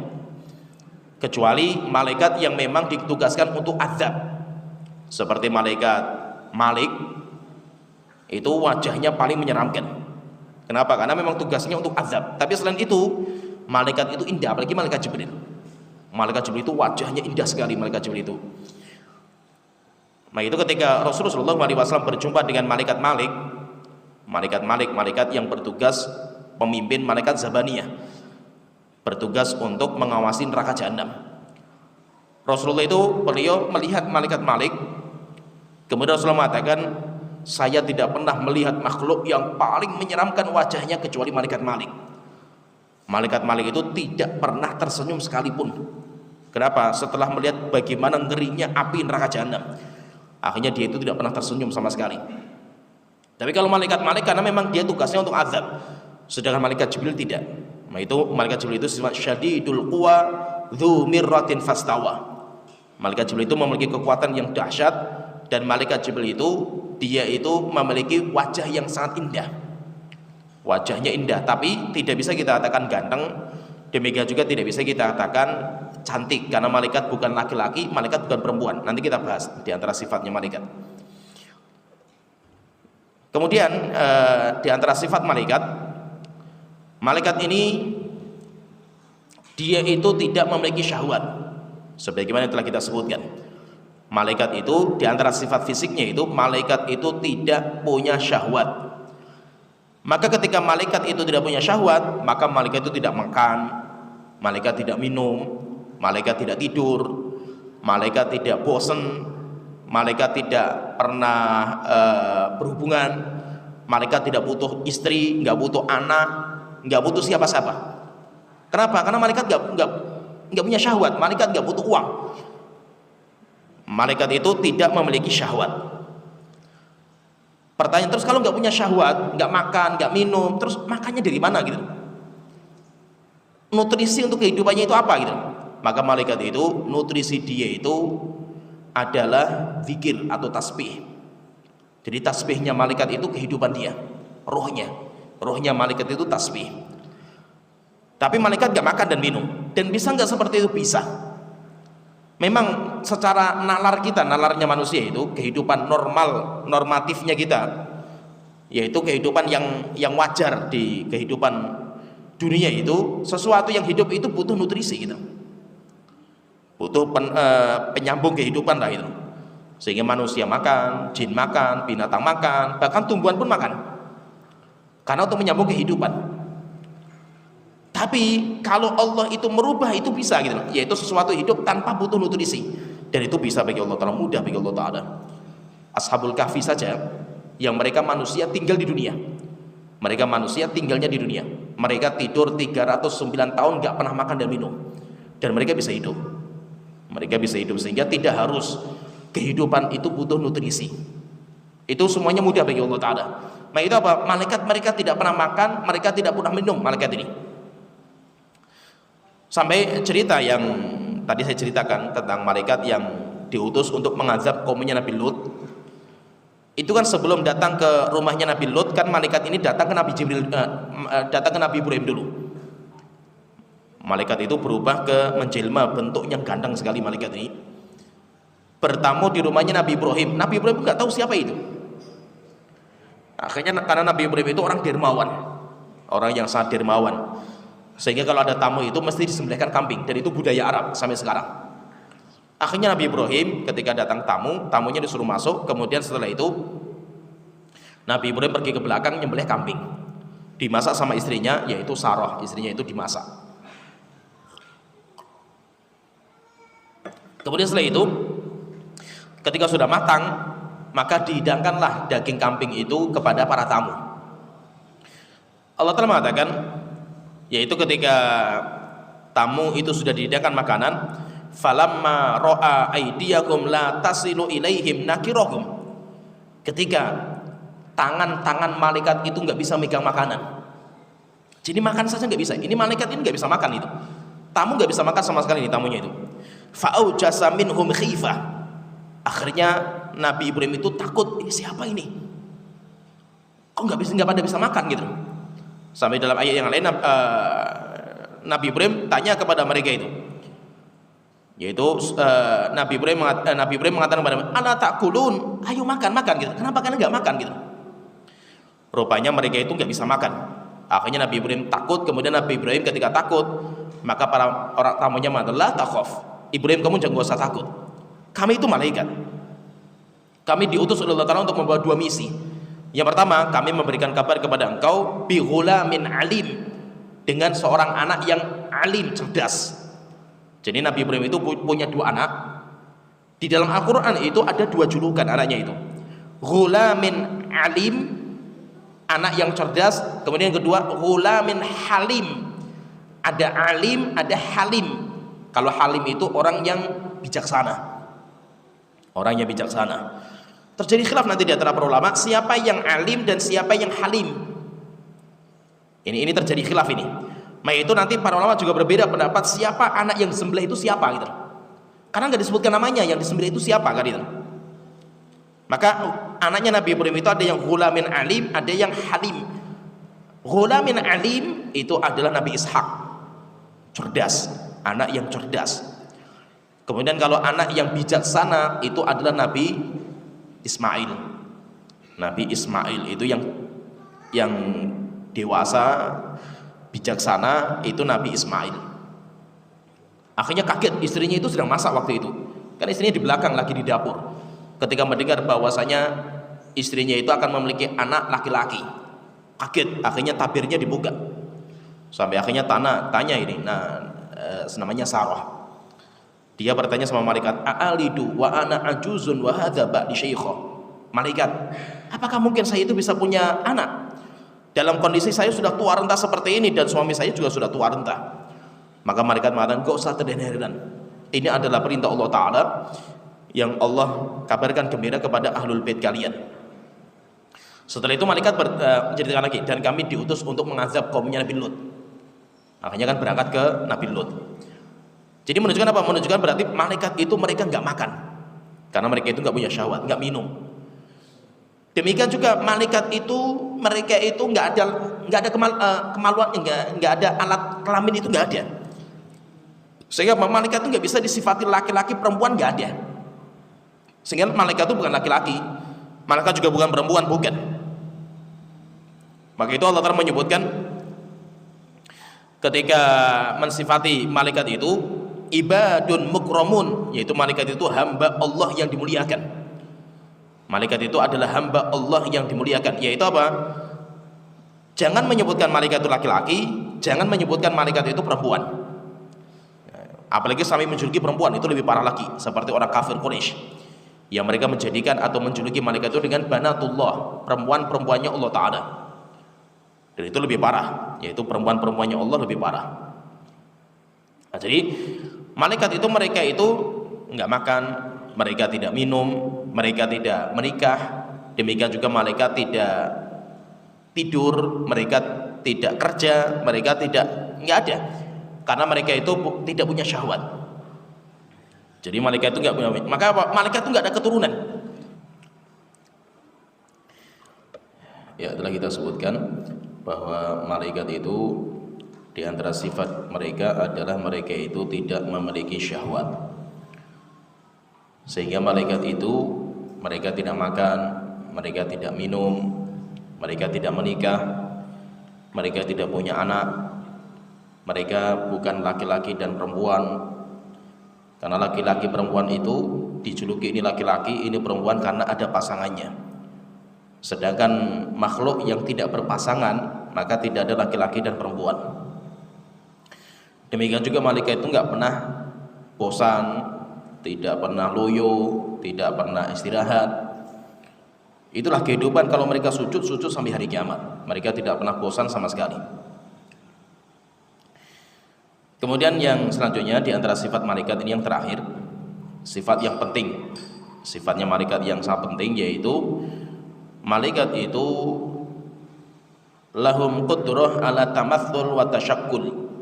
Speaker 2: Kecuali malaikat yang memang ditugaskan untuk azab, seperti malaikat Malik, itu wajahnya paling menyeramkan. Kenapa? Karena memang tugasnya untuk azab. Tapi selain itu malaikat itu indah, apalagi malaikat Jibril. Malaikat Jibril itu wajahnya indah sekali, malaikat Jibril itu. Nah itu ketika Rasulullah SAW berjumpa dengan malaikat Malik, malaikat yang bertugas pemimpin malaikat Zabaniyah, bertugas untuk mengawasi neraka Jahanam. Rasulullah itu beliau melihat malaikat Malik, kemudian Rasulullah mengatakan, saya tidak pernah melihat makhluk yang paling menyeramkan wajahnya kecuali malaikat Malik. Malaikat Malik itu tidak pernah tersenyum sekalipun. Kenapa? Setelah melihat bagaimana ngerinya api neraka Jahanam, akhirnya dia itu tidak pernah tersenyum sama sekali. Tapi kalau malaikat Malik karena memang dia tugasnya untuk azab, sedangkan malaikat Jibril tidak. Nah itu malaikat Jibril itu sifat syadidul quwa dzu mirratin fastawa. Malaikat Jibril itu memiliki kekuatan yang dahsyat, dan malaikat Jibril itu dia itu memiliki wajah yang sangat indah. Wajahnya indah, tapi tidak bisa kita katakan ganteng. Demikian juga tidak bisa kita katakan cantik, karena malaikat bukan laki-laki, malaikat bukan perempuan. Nanti kita bahas di antara sifatnya malaikat. Kemudian di antara sifat malaikat ini dia itu tidak memiliki syahwat, sebagaimana yang telah kita sebutkan. Malaikat itu di antara sifat fisiknya itu malaikat itu tidak punya syahwat. Maka ketika malaikat itu tidak punya syahwat, maka malaikat itu tidak makan, malaikat tidak minum, malaikat tidak tidur, malaikat tidak bosan, malaikat tidak pernah berhubungan, malaikat tidak butuh istri, nggak butuh anak, nggak butuh siapa-siapa. Kenapa? Karena malaikat nggak punya syahwat, malaikat nggak butuh uang. Malaikat itu tidak memiliki syahwat. Pertanyaan terus, kalau nggak punya syahwat, nggak makan, nggak minum, terus makannya dari mana gitu? Nutrisi untuk kehidupannya itu apa gitu? Maka malaikat itu nutrisi dia itu adalah zikir atau tasbih. Jadi tasbihnya malaikat itu kehidupan dia, rohnya malaikat itu tasbih. Tapi malaikat nggak makan dan minum, dan bisa nggak seperti itu? Bisa. Memang secara nalarnya manusia itu kehidupan normatifnya kita, yaitu kehidupan yang wajar di kehidupan dunia itu, sesuatu yang hidup itu butuh nutrisi gitu, butuh penyambung kehidupan lah itu. Sehingga manusia makan, jin makan, binatang makan, bahkan tumbuhan pun makan, karena untuk menyambung kehidupan. Tapi kalau Allah itu merubah itu bisa gitu, yaitu sesuatu hidup tanpa butuh nutrisi, dan itu bisa bagi Allah Ta'ala, mudah bagi Allah Ta'ala. Ashabul Kahfi saja yang mereka manusia tinggal di dunia, mereka manusia tinggalnya di dunia, mereka tidur 309 tahun gak pernah makan dan minum, dan mereka bisa hidup, sehingga tidak harus kehidupan itu butuh nutrisi. Itu semuanya mudah bagi Allah Ta'ala. Nah itu apa? Malaikat mereka tidak pernah makan, mereka tidak pernah minum, malaikat ini. Sampai cerita yang tadi saya ceritakan tentang malaikat yang diutus untuk mengazab kaumnya Nabi Lut. Itu kan sebelum datang ke rumahnya Nabi Lut, kan malaikat ini datang ke Nabi Jibril, datang ke Nabi Ibrahim dulu. Malaikat itu berubah ke menjelma, bentuk yang ganteng sekali malaikat ini. bertamu di rumahnya Nabi Ibrahim. Nabi Ibrahim nggak tahu siapa itu. Akhirnya karena Nabi Ibrahim itu orang dermawan, orang yang sangat dermawan, sehingga kalau ada tamu itu mesti disembelihkan kambing, dan itu budaya Arab sampai sekarang. Akhirnya Nabi Ibrahim ketika datang tamu, tamunya disuruh masuk, kemudian setelah itu Nabi Ibrahim pergi ke belakang nyembelih kambing, dimasak sama istrinya, yaitu Sarah, istrinya itu dimasak. Kemudian setelah itu ketika sudah matang, maka dihidangkanlah daging kambing itu kepada para tamu. Allah telah mengatakan, yaitu ketika tamu itu sudah dihidangkan makanan, falamma ra'a aydiyakum la tasilu ilaihim nakirahum, ketika tangan-tangan malaikat itu nggak bisa megang makanan, jadi makan saja nggak bisa, ini malaikat ini nggak bisa makan, itu tamu nggak bisa makan sama sekali, ini tamunya itu. Fa'aujasa minhum khifah, akhirnya Nabi Ibrahim itu takut, ini siapa ini? Kok nggak pada bisa makan gitu? Sampai dalam ayat yang lain Nabi Ibrahim tanya kepada mereka itu, yaitu Nabi Ibrahim mengatakan kepada mereka, ala takulun, ayo makan gitu. Kenapa kalian nggak makan gitu? Rupanya mereka itu nggak bisa makan. Akhirnya Nabi Ibrahim takut. Kemudian Nabi Ibrahim ketika takut, maka para orang tamunya mengatakan, la takhaf, Ibrahim kamu jangan usah takut, kami itu malaikat. Kami diutus oleh Allah Ta'ala untuk membawa dua misi. Yang pertama, kami memberikan kabar kepada engkau bi ghulamin alim, dengan seorang anak yang alim, cerdas. Jadi Nabi Ibrahim itu punya dua anak. Di dalam Al-Quran itu ada dua julukan anaknya itu, ghulamin alim, anak yang cerdas. Kemudian yang kedua, ghulamin halim, ada alim, ada halim. Kalau halim itu orang yang bijaksana, orang yang bijaksana. Terjadi khilaf nanti di antara para ulama, siapa yang alim dan siapa yang halim. Ini terjadi khilaf ini. Maka itu nanti para ulama juga berbeda pendapat, siapa anak yang disembelih itu siapa gitu. Karena nggak disebutkan namanya, yang disembelih itu siapa kan gitu. Maka anaknya Nabi Ibrahim itu ada yang ghulamin alim, ada yang halim. Ghulamin alim itu adalah Nabi Ishak, cerdas, anak yang cerdas. Kemudian kalau anak yang bijaksana itu adalah Nabi Ismail. Nabi Ismail itu yang dewasa, bijaksana, itu Nabi Ismail. Akhirnya kaget, istrinya itu sedang masak waktu itu, kan istrinya di belakang lagi di dapur. Ketika mendengar bahwasanya istrinya itu akan memiliki anak laki-laki, kaget. Akhirnya tabirnya dibuka, sampai akhirnya tanya ini, namanya Sarah. Dia bertanya sama malaikat, a'alidu wa ana ajuzun wa hadza ba'di syaikha. Malaikat, apakah mungkin saya itu bisa punya anak dalam kondisi saya sudah tua renta seperti ini dan suami saya juga sudah tua renta? Maka malaikat mengatakan, enggak usah terheran-heran, ini adalah perintah Allah Ta'ala yang Allah kabarkan gembira kepada ahlul bait kalian. Setelah itu malaikat menceritakan lagi, dan kami diutus untuk mengazab kaumnya Nabi Lut. Akhirnya kan berangkat ke Nabi Lut. Jadi menunjukkan apa? Menunjukkan berarti malaikat itu mereka nggak makan, karena mereka itu nggak punya syahwat, nggak minum. Demikian juga malaikat itu, mereka itu nggak ada kemaluan, nggak ada alat kelamin, itu nggak ada. Sehingga malaikat itu nggak bisa disifati laki-laki, perempuan nggak ada. Sehingga malaikat itu bukan laki-laki, malaikat juga bukan perempuan, bukan. Maka itu Allah Ta'ala menyebutkan ketika mensifati malaikat itu ibadun mukramun, yaitu malaikat itu hamba Allah yang dimuliakan. Malaikat itu adalah hamba Allah yang dimuliakan, yaitu apa? Jangan menyebutkan malaikat itu laki-laki, jangan menyebutkan malaikat itu perempuan. Apalagi sampai menjuluki perempuan, itu lebih parah lagi, seperti orang kafir Quraisy yang mereka menjadikan atau menjuluki malaikat itu dengan banatullah, perempuan-perempuannya Allah Ta'ala. Dan itu lebih parah, yaitu perempuan-perempuannya Allah lebih parah. Nah, jadi malaikat itu, mereka itu nggak makan, mereka tidak minum, mereka tidak menikah. Demikian juga malaikat tidak tidur, mereka tidak kerja, mereka nggak ada, karena mereka itu tidak punya syahwat. Jadi malaikat itu nggak punya. Maka apa? Malaikat itu nggak ada keturunan. Ya, telah kita sebutkan bahwa malaikat itu di antara sifat mereka adalah mereka itu tidak memiliki syahwat. Sehingga malaikat itu mereka tidak makan, mereka tidak minum, mereka tidak menikah, mereka tidak punya anak, mereka bukan laki-laki dan perempuan. Karena laki-laki perempuan itu dijuluki ini laki-laki, ini perempuan karena ada pasangannya. Sedangkan makhluk yang tidak berpasangan maka tidak ada laki-laki dan perempuan. Demikian juga malaikat itu nggak pernah bosan, tidak pernah loyo, tidak pernah istirahat. Itulah kehidupan kalau mereka sujud sampai hari kiamat. Mereka tidak pernah bosan sama sekali. Kemudian yang selanjutnya di antara sifat malaikat ini yang terakhir, sifat yang penting. Sifatnya malaikat yang sangat penting yaitu malaikat itu lahum qudrah ala tamathul wa tasyakkul.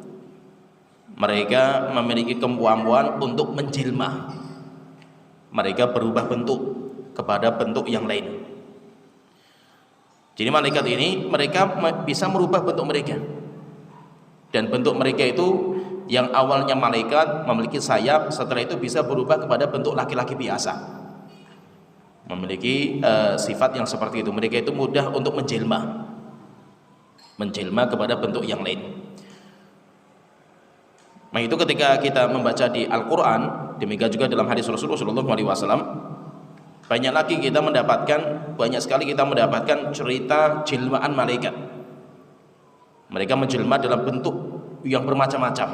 Speaker 2: Mereka memiliki kemampuan untuk menjelma. Mereka berubah bentuk kepada bentuk yang lain. Jadi malaikat ini mereka bisa merubah bentuk mereka. Dan bentuk mereka itu yang awalnya malaikat memiliki sayap, setelah itu bisa berubah kepada bentuk laki-laki biasa. Memiliki sifat yang seperti itu. Mereka itu mudah untuk menjelma. Menjelma kepada bentuk yang lain. Nah itu ketika kita membaca di Al-Quran, demikian juga dalam hadis Rasulullah SAW, banyak sekali kita mendapatkan cerita jelmaan malaikat. Mereka menjelma dalam bentuk yang bermacam-macam.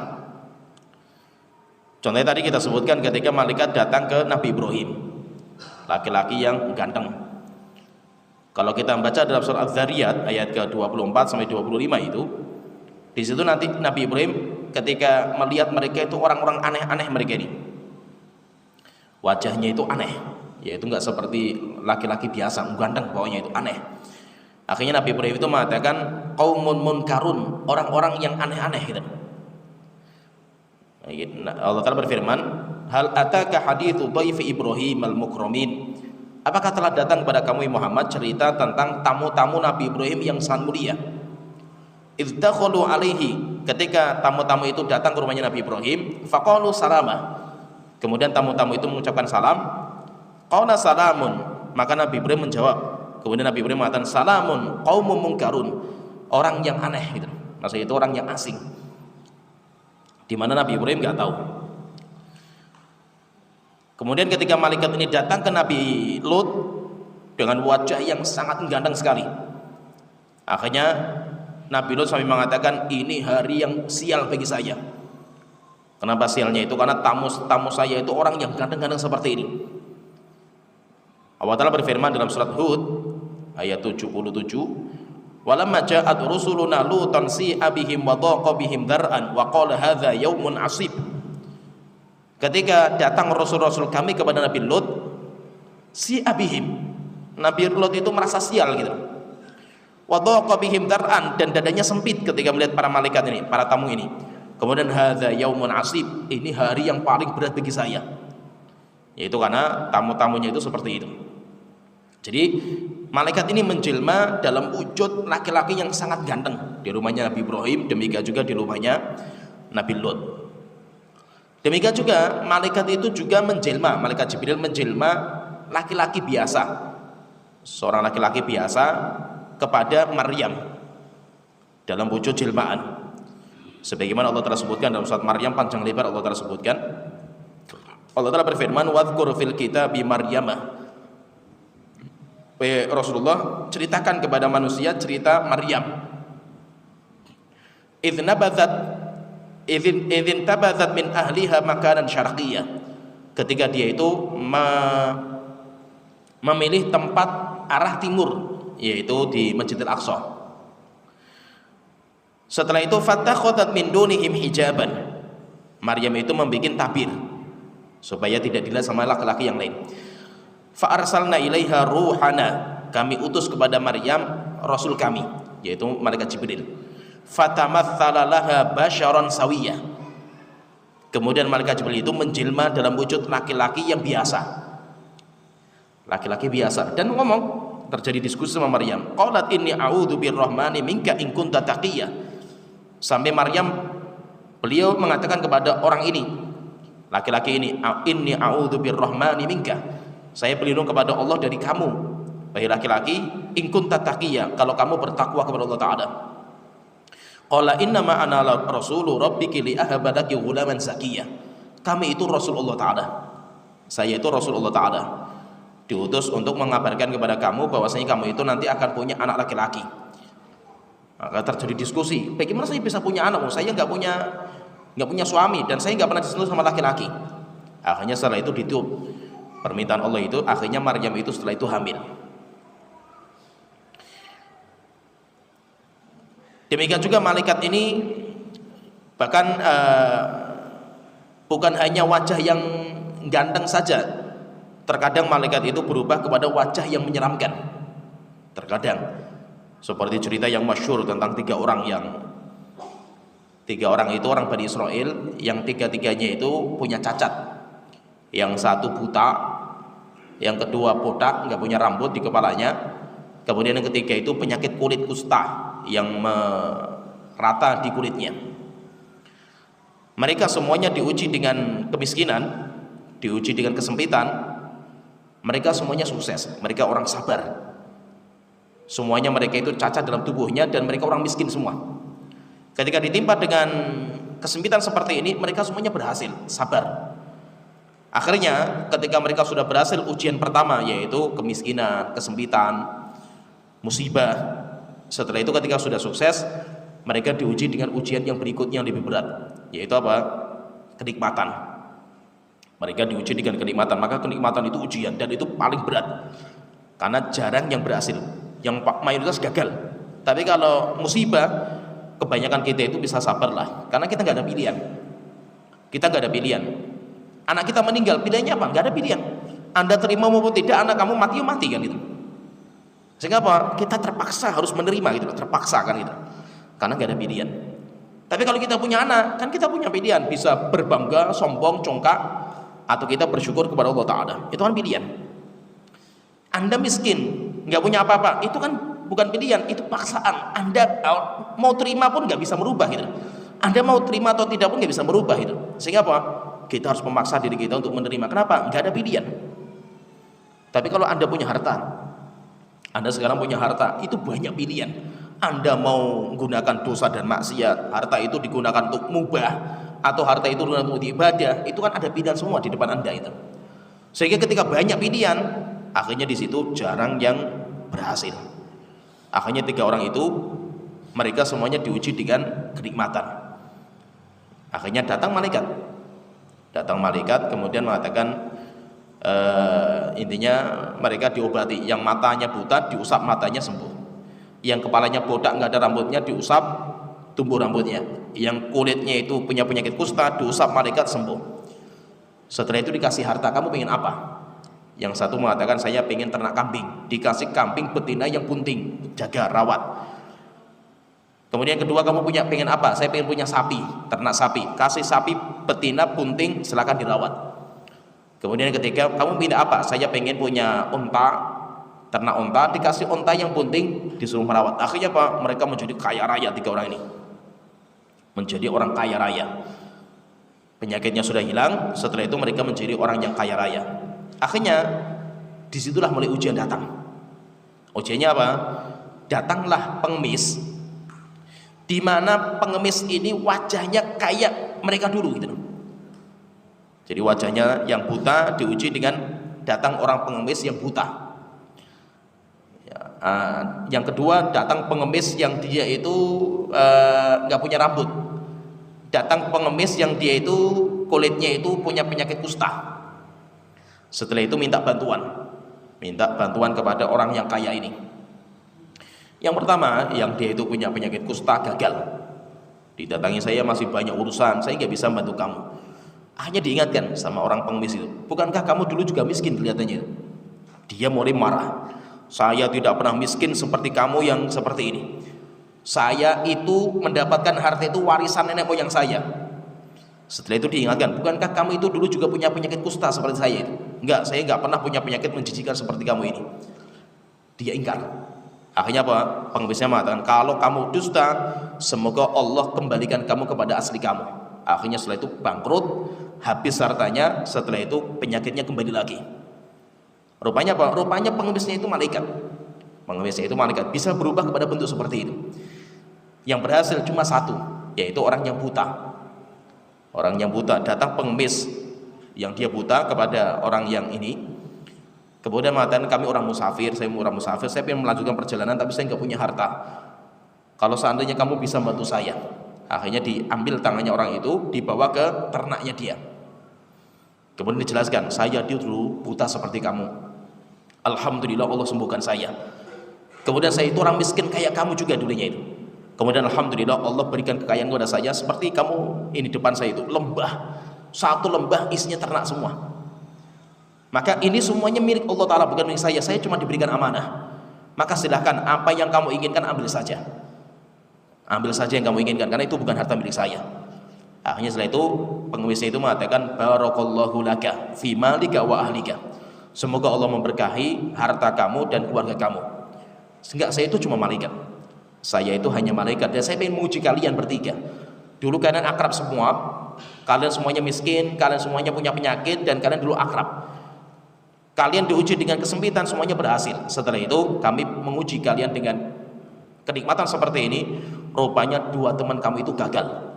Speaker 2: Contohnya tadi kita sebutkan ketika malaikat datang ke Nabi Ibrahim, laki-laki yang ganteng. Kalau kita membaca dalam surah Az-Zariyat ayat ke-24 sampai 25 itu, di situ nanti Nabi Ibrahim ketika melihat mereka itu orang-orang aneh-aneh mereka ini, wajahnya itu aneh, yaitu nggak seperti laki-laki biasa, ganteng, pokoknya itu aneh. Akhirnya Nabi Ibrahim itu mengatakan qaumun munkarun, orang-orang yang aneh-aneh gitu. Allah Ta'ala berfirman, hal ataka hadithu dhaifi Ibrahim al-mukramin, apakah telah datang kepada kamu Muhammad cerita tentang tamu-tamu Nabi Ibrahim yang sangat mulia? Idh dakhalu alaihi, ketika tamu-tamu itu datang ke rumahnya Nabi Ibrahim, faqalu salama, kemudian tamu-tamu itu mengucapkan salam. Qala salamun, maka Nabi Ibrahim menjawab. Kemudian Nabi Ibrahim mengatakan salamun qaumun munkarun, orang yang aneh gitu. Maksudnya itu orang yang asing. Di mana Nabi Ibrahim enggak tahu. Kemudian ketika malaikat ini datang ke Nabi Lut dengan wajah yang sangat ganteng sekali. Akhirnya Nabi Lut sampai mengatakan ini hari yang sial bagi saya. Kenapa sialnya itu? Karena tamu saya itu orang yang ganteng-ganteng seperti ini. Allah Ta'ala berfirman dalam surat Hud ayat 77, walamma ja'at rusuluna lutan si'a bihim wa dhaqa bihim dar'an wa qala hadza yaumun asib. Ketika datang rasul-rasul kami kepada Nabi Lut, si'a bihim, Nabi Lut itu merasa sial gitu. Wa dhaqa bihim dar'an, dan dadanya sempit ketika melihat para malaikat ini, para tamu ini. Kemudian hadza yaumun asib, ini hari yang paling berat bagi saya. Yaitu karena tamu-tamunya itu seperti itu. Jadi malaikat ini menjelma dalam wujud laki-laki yang sangat ganteng di rumahnya Nabi Ibrahim, demikian juga di rumahnya Nabi Lut. Demikian juga malaikat itu juga menjelma, malaikat Jibril menjelma laki-laki biasa, seorang laki-laki biasa kepada Maryam dalam wujud jelmaan. Sebagaimana Allah telah sebutkan dalam surat Maryam, panjang lebar Allah telah sebutkan. Allah telah berfirman, wadhkur fil kitabi Maryamah. Rasulullah ceritakan kepada manusia cerita Maryam. Idh tabadzat min ahliha makanan syarqiyah. Ketika dia itu memilih tempat arah timur, yaitu di Masjidil Aqsa. Setelah itu fatakhadat min dunihim hijaban. Maryam itu membuat tabir supaya tidak dilihat sama laki-laki yang lain. Fa arsalna ilaiha ruhana, kami utus kepada Maryam rasul kami, yaitu malaikat Jibril. Fatamatsala laha basyaran sawiyah. Kemudian malaikat Jibril itu menjelma dalam wujud laki-laki yang biasa. Laki-laki biasa dan ngomong, terjadi diskusi sama Maryam. Qalat inni a'udzu birrahmani minka in kunta taqiyya. Sampai Maryam, beliau mengatakan kepada orang ini, laki-laki ini, inni a'udzu birrahmani minka, saya berlindung kepada Allah dari kamu wahai laki-laki, in kunta taqiyya, kalau kamu bertakwa kepada Allah Ta'ala. Qala inna ma ana rasulu rabbiki li ahaba laki ghulaman zakiyya, kami itu Rasulullah Ta'ala, saya itu Rasulullah Ta'ala, diutus untuk mengabarkan kepada kamu bahwasanya kamu itu nanti akan punya anak laki-laki. Maka terjadi diskusi, bagaimana saya bisa punya anak? Saya nggak punya suami dan saya nggak pernah disentuh sama laki-laki. Akhirnya setelah itu ditutup permintaan Allah itu, akhirnya Maryam itu setelah itu hamil. Demikian juga malaikat ini bahkan bukan hanya wajah yang ganteng saja, terkadang malaikat itu berubah kepada wajah yang menyeramkan. Terkadang seperti cerita yang masyhur tentang tiga orang itu orang Bani Israel, yang tiga-tiganya itu punya cacat. Yang satu buta, yang kedua botak, nggak punya rambut di kepalanya, kemudian yang ketiga itu penyakit kulit kusta yang merata di kulitnya. Mereka semuanya diuji dengan kemiskinan, diuji dengan kesempitan. Mereka semuanya sukses, mereka orang sabar. Semuanya mereka itu cacat dalam tubuhnya dan mereka orang miskin semua. Ketika ditimpa dengan kesempitan seperti ini, mereka semuanya berhasil, sabar. Akhirnya ketika mereka sudah berhasil ujian pertama, yaitu kemiskinan, kesempitan, musibah, setelah itu ketika sudah sukses, mereka diuji dengan ujian yang berikutnya yang lebih berat, yaitu apa? Kenikmatan. Mereka diuji dengan kenikmatan, maka kenikmatan itu ujian dan itu paling berat. Karena jarang yang berhasil, yang mayoritas gagal. Tapi kalau musibah, kebanyakan kita itu bisa sabar lah, karena kita nggak ada pilihan. Kita nggak ada pilihan. Anak kita meninggal, pilihannya apa? Nggak ada pilihan. Anda terima maupun tidak, anak kamu mati, ya mati kan itu. Sehingga apa? Kita terpaksa harus menerima gitu, terpaksa kan gitu. Karena nggak ada pilihan. Tapi kalau kita punya anak, kan kita punya pilihan, bisa berbangga, sombong, congkak, atau kita bersyukur kepada Allah Ta'ala. Itu kan pilihan. Anda miskin, nggak punya apa-apa, itu kan bukan pilihan, itu paksaan. Anda mau terima pun nggak bisa merubah gitu. Anda mau terima atau tidak pun nggak bisa merubah gitu. Sehingga apa? Kita harus memaksa diri kita untuk menerima. Kenapa? Nggak ada pilihan. Tapi kalau Anda punya harta, Anda sekarang punya harta, itu banyak pilihan. Anda mau menggunakan dosa dan maksiat, harta itu digunakan untuk mubah, atau harta itu digunakan untuk ibadah, itu kan ada pilihan semua di depan Anda itu. Sehingga ketika banyak pilihan, akhirnya di situ jarang yang berhasil. Akhirnya tiga orang itu, mereka semuanya diuji dengan kenikmatan. Akhirnya datang malaikat kemudian mengatakan, intinya mereka diobati. Yang matanya buta diusap matanya sembuh, yang kepalanya botak nggak ada rambutnya diusap tumbuh rambutnya, yang kulitnya itu punya penyakit kusta diusap malaikat sembuh. Setelah itu dikasih harta, kamu pengen apa? Yang satu mengatakan saya pengen ternak kambing, dikasih kambing betina yang bunting, jaga rawat. Kemudian yang kedua, kamu pengen apa? Saya pengen punya sapi, ternak sapi, kasih sapi betina bunting, silakan dirawat. Kemudian yang ketiga, kamu pindah apa? Saya pengen punya unta, ternak unta, dikasih unta yang bunting, disuruh merawat. Akhirnya apa? Mereka menjadi kaya raya, tiga orang ini menjadi orang kaya raya. Penyakitnya sudah hilang. Setelah itu mereka menjadi orang yang kaya raya. Akhirnya disitulah mulai ujian datang. Ujiannya apa? Datanglah pengemis, di mana pengemis ini wajahnya kayak mereka dulu gitu. Jadi wajahnya yang buta diuji dengan datang orang pengemis yang buta. Yang kedua, datang pengemis yang dia itu nggak punya rambut. Datang pengemis yang dia itu kulitnya itu punya penyakit kusta. Setelah itu minta bantuan kepada orang yang kaya ini. Yang pertama, yang dia itu punya penyakit kusta, gagal. Didatangi, saya masih banyak urusan, saya nggak bisa membantu kamu. Hanya diingatkan sama orang pengemis itu, bukankah kamu dulu juga miskin kelihatannya? Dia mulai marah. Saya tidak pernah miskin seperti kamu yang seperti ini. Saya itu mendapatkan harta itu warisan nenek moyang saya. Setelah itu diingatkan, bukankah kamu itu dulu juga punya penyakit kusta seperti saya? Enggak, saya enggak pernah punya penyakit menjijikan seperti kamu ini. Dia ingkar. Akhirnya apa? Pengemisnya mengatakan, kalau kamu dusta, semoga Allah kembalikan kamu kepada asli kamu. Akhirnya setelah itu bangkrut, habis hartanya, setelah itu penyakitnya kembali lagi. Rupanya apa? Rupanya pengemisnya itu malaikat. Pengemisnya itu malaikat, bisa berubah kepada bentuk seperti itu. Yang berhasil cuma satu, yaitu orang yang buta. Orang yang buta, datang pengemis yang dia buta kepada orang yang ini, kemudian mengatakan, kami orang musafir, saya ingin melanjutkan perjalanan tapi saya nggak punya harta. Kalau seandainya kamu bisa bantu saya. Akhirnya diambil tangannya orang itu, dibawa ke ternaknya dia. Kemudian dijelaskan, saya dulu buta seperti kamu. Alhamdulillah Allah sembuhkan saya. Kemudian saya itu orang miskin kayak kamu juga dulunya itu. Kemudian alhamdulillah Allah berikan kekayaan kepada saya seperti kamu ini depan saya itu, lembah. Satu lembah isinya ternak semua. Maka ini semuanya milik Allah Ta'ala, bukan milik saya. Saya cuma diberikan amanah. Maka silahkan, apa yang kamu inginkan ambil saja. Ambil saja yang kamu inginkan, karena itu bukan harta milik saya. Akhirnya setelah itu pengemisnya itu mengatakan, barakallahu laka fi malika wa ahlika. Semoga Allah memberkahi harta kamu dan keluarga kamu. Sehingga saya itu cuma malaikat. Saya itu hanya malaikat, dan saya ingin menguji kalian bertiga. Dulu kalian akrab semua, kalian semuanya miskin, kalian semuanya punya penyakit, dan kalian dulu akrab. Kalian diuji dengan kesempitan, semuanya berhasil. Setelah itu kami menguji kalian dengan kenikmatan seperti ini. Rupanya dua teman kamu itu gagal,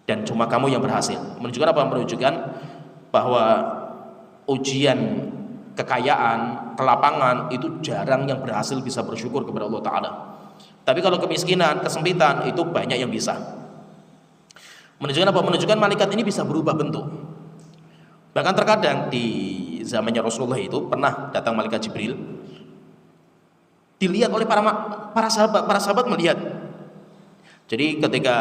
Speaker 2: dan cuma kamu yang berhasil. Menunjukkan apa? Menunjukkan bahwa ujian kekayaan, kelapangan itu jarang yang berhasil bisa bersyukur kepada Allah Ta'ala. Tapi kalau kemiskinan, kesempitan, itu banyak yang bisa. Menunjukkan apa? Menunjukkan malaikat ini bisa berubah bentuk. Bahkan terkadang di zamannya Rasulullah itu pernah datang malaikat Jibril, dilihat oleh para sahabat melihat. Jadi ketika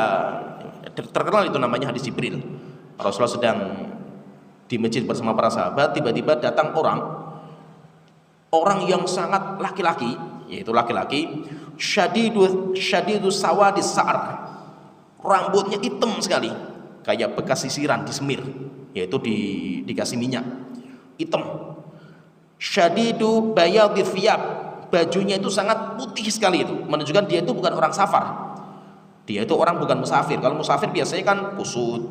Speaker 2: terkenal itu namanya hadis Jibril, Rasulullah sedang di masjid bersama para sahabat, tiba-tiba datang orang yang sangat laki-laki, yaitu laki-laki syadidus sawadis sa'ar, rambutnya hitam sekali kayak bekas sisiran disemir, yaitu dikasih minyak, hitam. Syadidu bayadhi thiyab, bajunya itu sangat putih sekali, itu menunjukkan dia itu bukan orang safar. Dia itu orang bukan musafir. Kalau musafir biasanya kan kusut,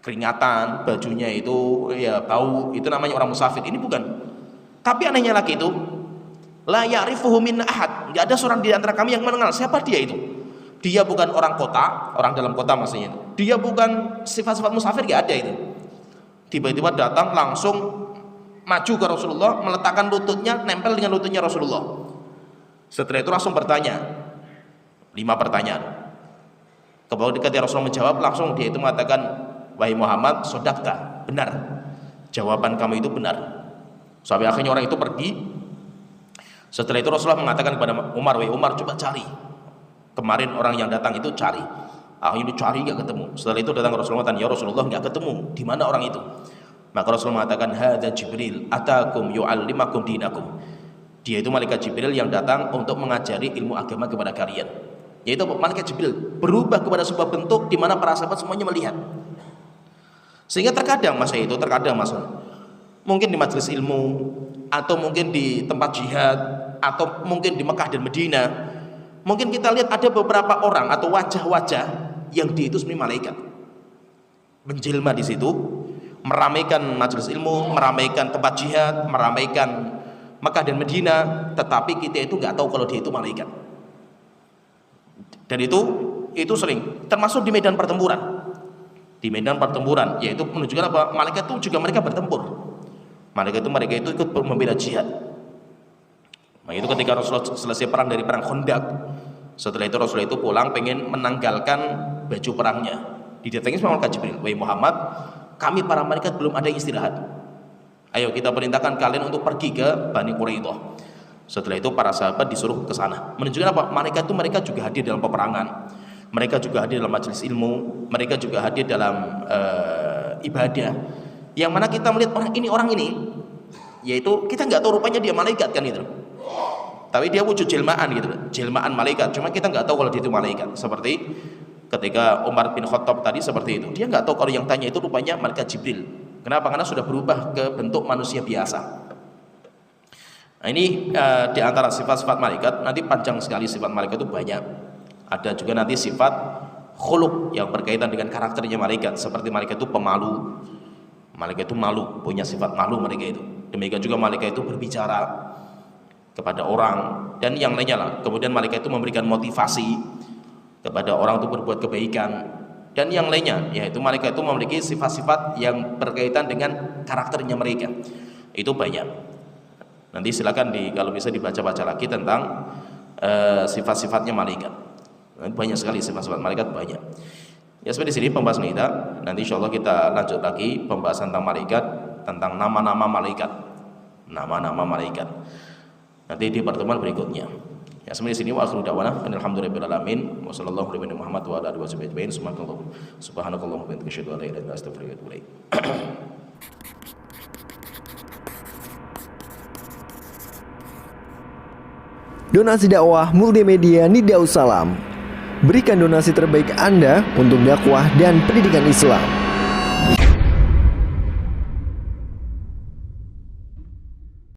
Speaker 2: keringatan, bajunya itu ya bau, itu namanya orang musafir. Ini bukan. Tapi anehnya lagi itu, la ya'rifuhu min ahad, enggak ada seorang di antara kami yang mengenal siapa dia itu. Dia bukan orang kota, orang dalam kota maksudnya. Dia bukan sifat-sifat musafir, enggak ada itu. Tiba-tiba datang langsung maju ke Rasulullah, meletakkan lututnya nempel dengan lututnya Rasulullah. Setelah itu langsung bertanya 5 pertanyaan. Ketika Rasulullah menjawab, langsung dia itu mengatakan, wahai Muhammad, sodakta, benar, jawaban kamu itu benar. Sampai akhirnya orang itu pergi. Setelah itu Rasulullah mengatakan kepada Umar, wahai Umar, coba cari kemarin orang yang datang itu, cari. Akhirnya dicari, nggak ketemu. Setelah itu datang Rasulullah, tanya, ya Rasulullah, nggak ketemu, di mana orang itu? Maka Rasulullah mengatakan, hadza Jibril atakum yu'allimakum dinakum. Dia itu malaikat Jibril yang datang untuk mengajari ilmu agama kepada kalian. Yaitu malaikat Jibril berubah kepada sebuah bentuk di mana para sahabat semuanya melihat. Sehingga terkadang mungkin di majelis ilmu, atau mungkin di tempat jihad, atau mungkin di Mekah dan Madinah, mungkin kita lihat ada beberapa orang atau wajah-wajah yang dia itu sebenarnya malaikat, menjelma di situ, meramaikan majelis ilmu, meramaikan tempat jihad, meramaikan Mekah dan Madinah, tetapi kita itu nggak tahu kalau dia itu malaikat. Dan itu sering, termasuk di medan pertempuran. Di medan pertempuran, yaitu menunjukkan apa? Malaikat itu juga mereka bertempur. Mereka itu ikut membela jihad. Nah, itu ketika Rasulullah selesai perang dari perang Khandaq. Setelah itu Rasulullah itu pulang pengen menanggalkan baju perangnya. Didatangi sama malaikat Jibril, wahai Muhammad, kami para malaikat belum ada yang istirahat. Ayo kita perintahkan kalian untuk pergi ke Bani Quraidah. Setelah itu para sahabat disuruh ke sana. Menunjukkan apa? Mereka juga hadir dalam peperangan. Mereka juga hadir dalam majelis ilmu. Mereka juga hadir dalam ibadah. Yang mana kita melihat orang ini, yaitu kita nggak tahu rupanya dia malaikat kan itu. Tapi dia wujud jelmaan gitu, jelmaan malaikat. Cuma kita nggak tahu kalau dia itu malaikat. Seperti ketika Umar bin Khattab tadi seperti itu. Dia nggak tahu kalau yang tanya itu rupanya malaikat Jibril. Kenapa? Karena sudah berubah ke bentuk manusia biasa. Nah, ini di antara sifat-sifat malaikat. Nanti panjang sekali sifat malaikat itu banyak. Ada juga nanti sifat khuluq yang berkaitan dengan karakternya malaikat, seperti malaikat itu pemalu. Malaikat itu malu, punya sifat malu mereka itu. Demikian juga malaikat itu berbicara kepada orang dan yang lainnya lah. Kemudian malaikat itu memberikan motivasi kepada orang untuk berbuat kebaikan dan yang lainnya, yaitu malaikat itu memiliki sifat-sifat yang berkaitan dengan karakternya mereka. Itu banyak. Nanti silakan kalau bisa dibaca-baca lagi tentang sifat-sifatnya malaikat. Banyak sekali sifat-sifat malaikat, banyak. Ya, seperti sini pembahasan kita. Nanti insyaallah kita lanjut lagi pembahasan tentang malaikat, tentang nama-nama malaikat. Nama-nama malaikat. Nanti di pertemuan berikutnya. Ya, seperti sini wa akhiru da'wana alhamdulillahirabbil alamin wa sallallahu alaihi Muhammad wa ala alihi wasallam. Subhanakallahumma wa bihamdika asyhadu an la ilaha illa anta astaghfiruka wa atubu ilaik.
Speaker 3: Donasi dakwah multimedia Nida Salam. Berikan donasi terbaik Anda untuk dakwah dan pendidikan Islam.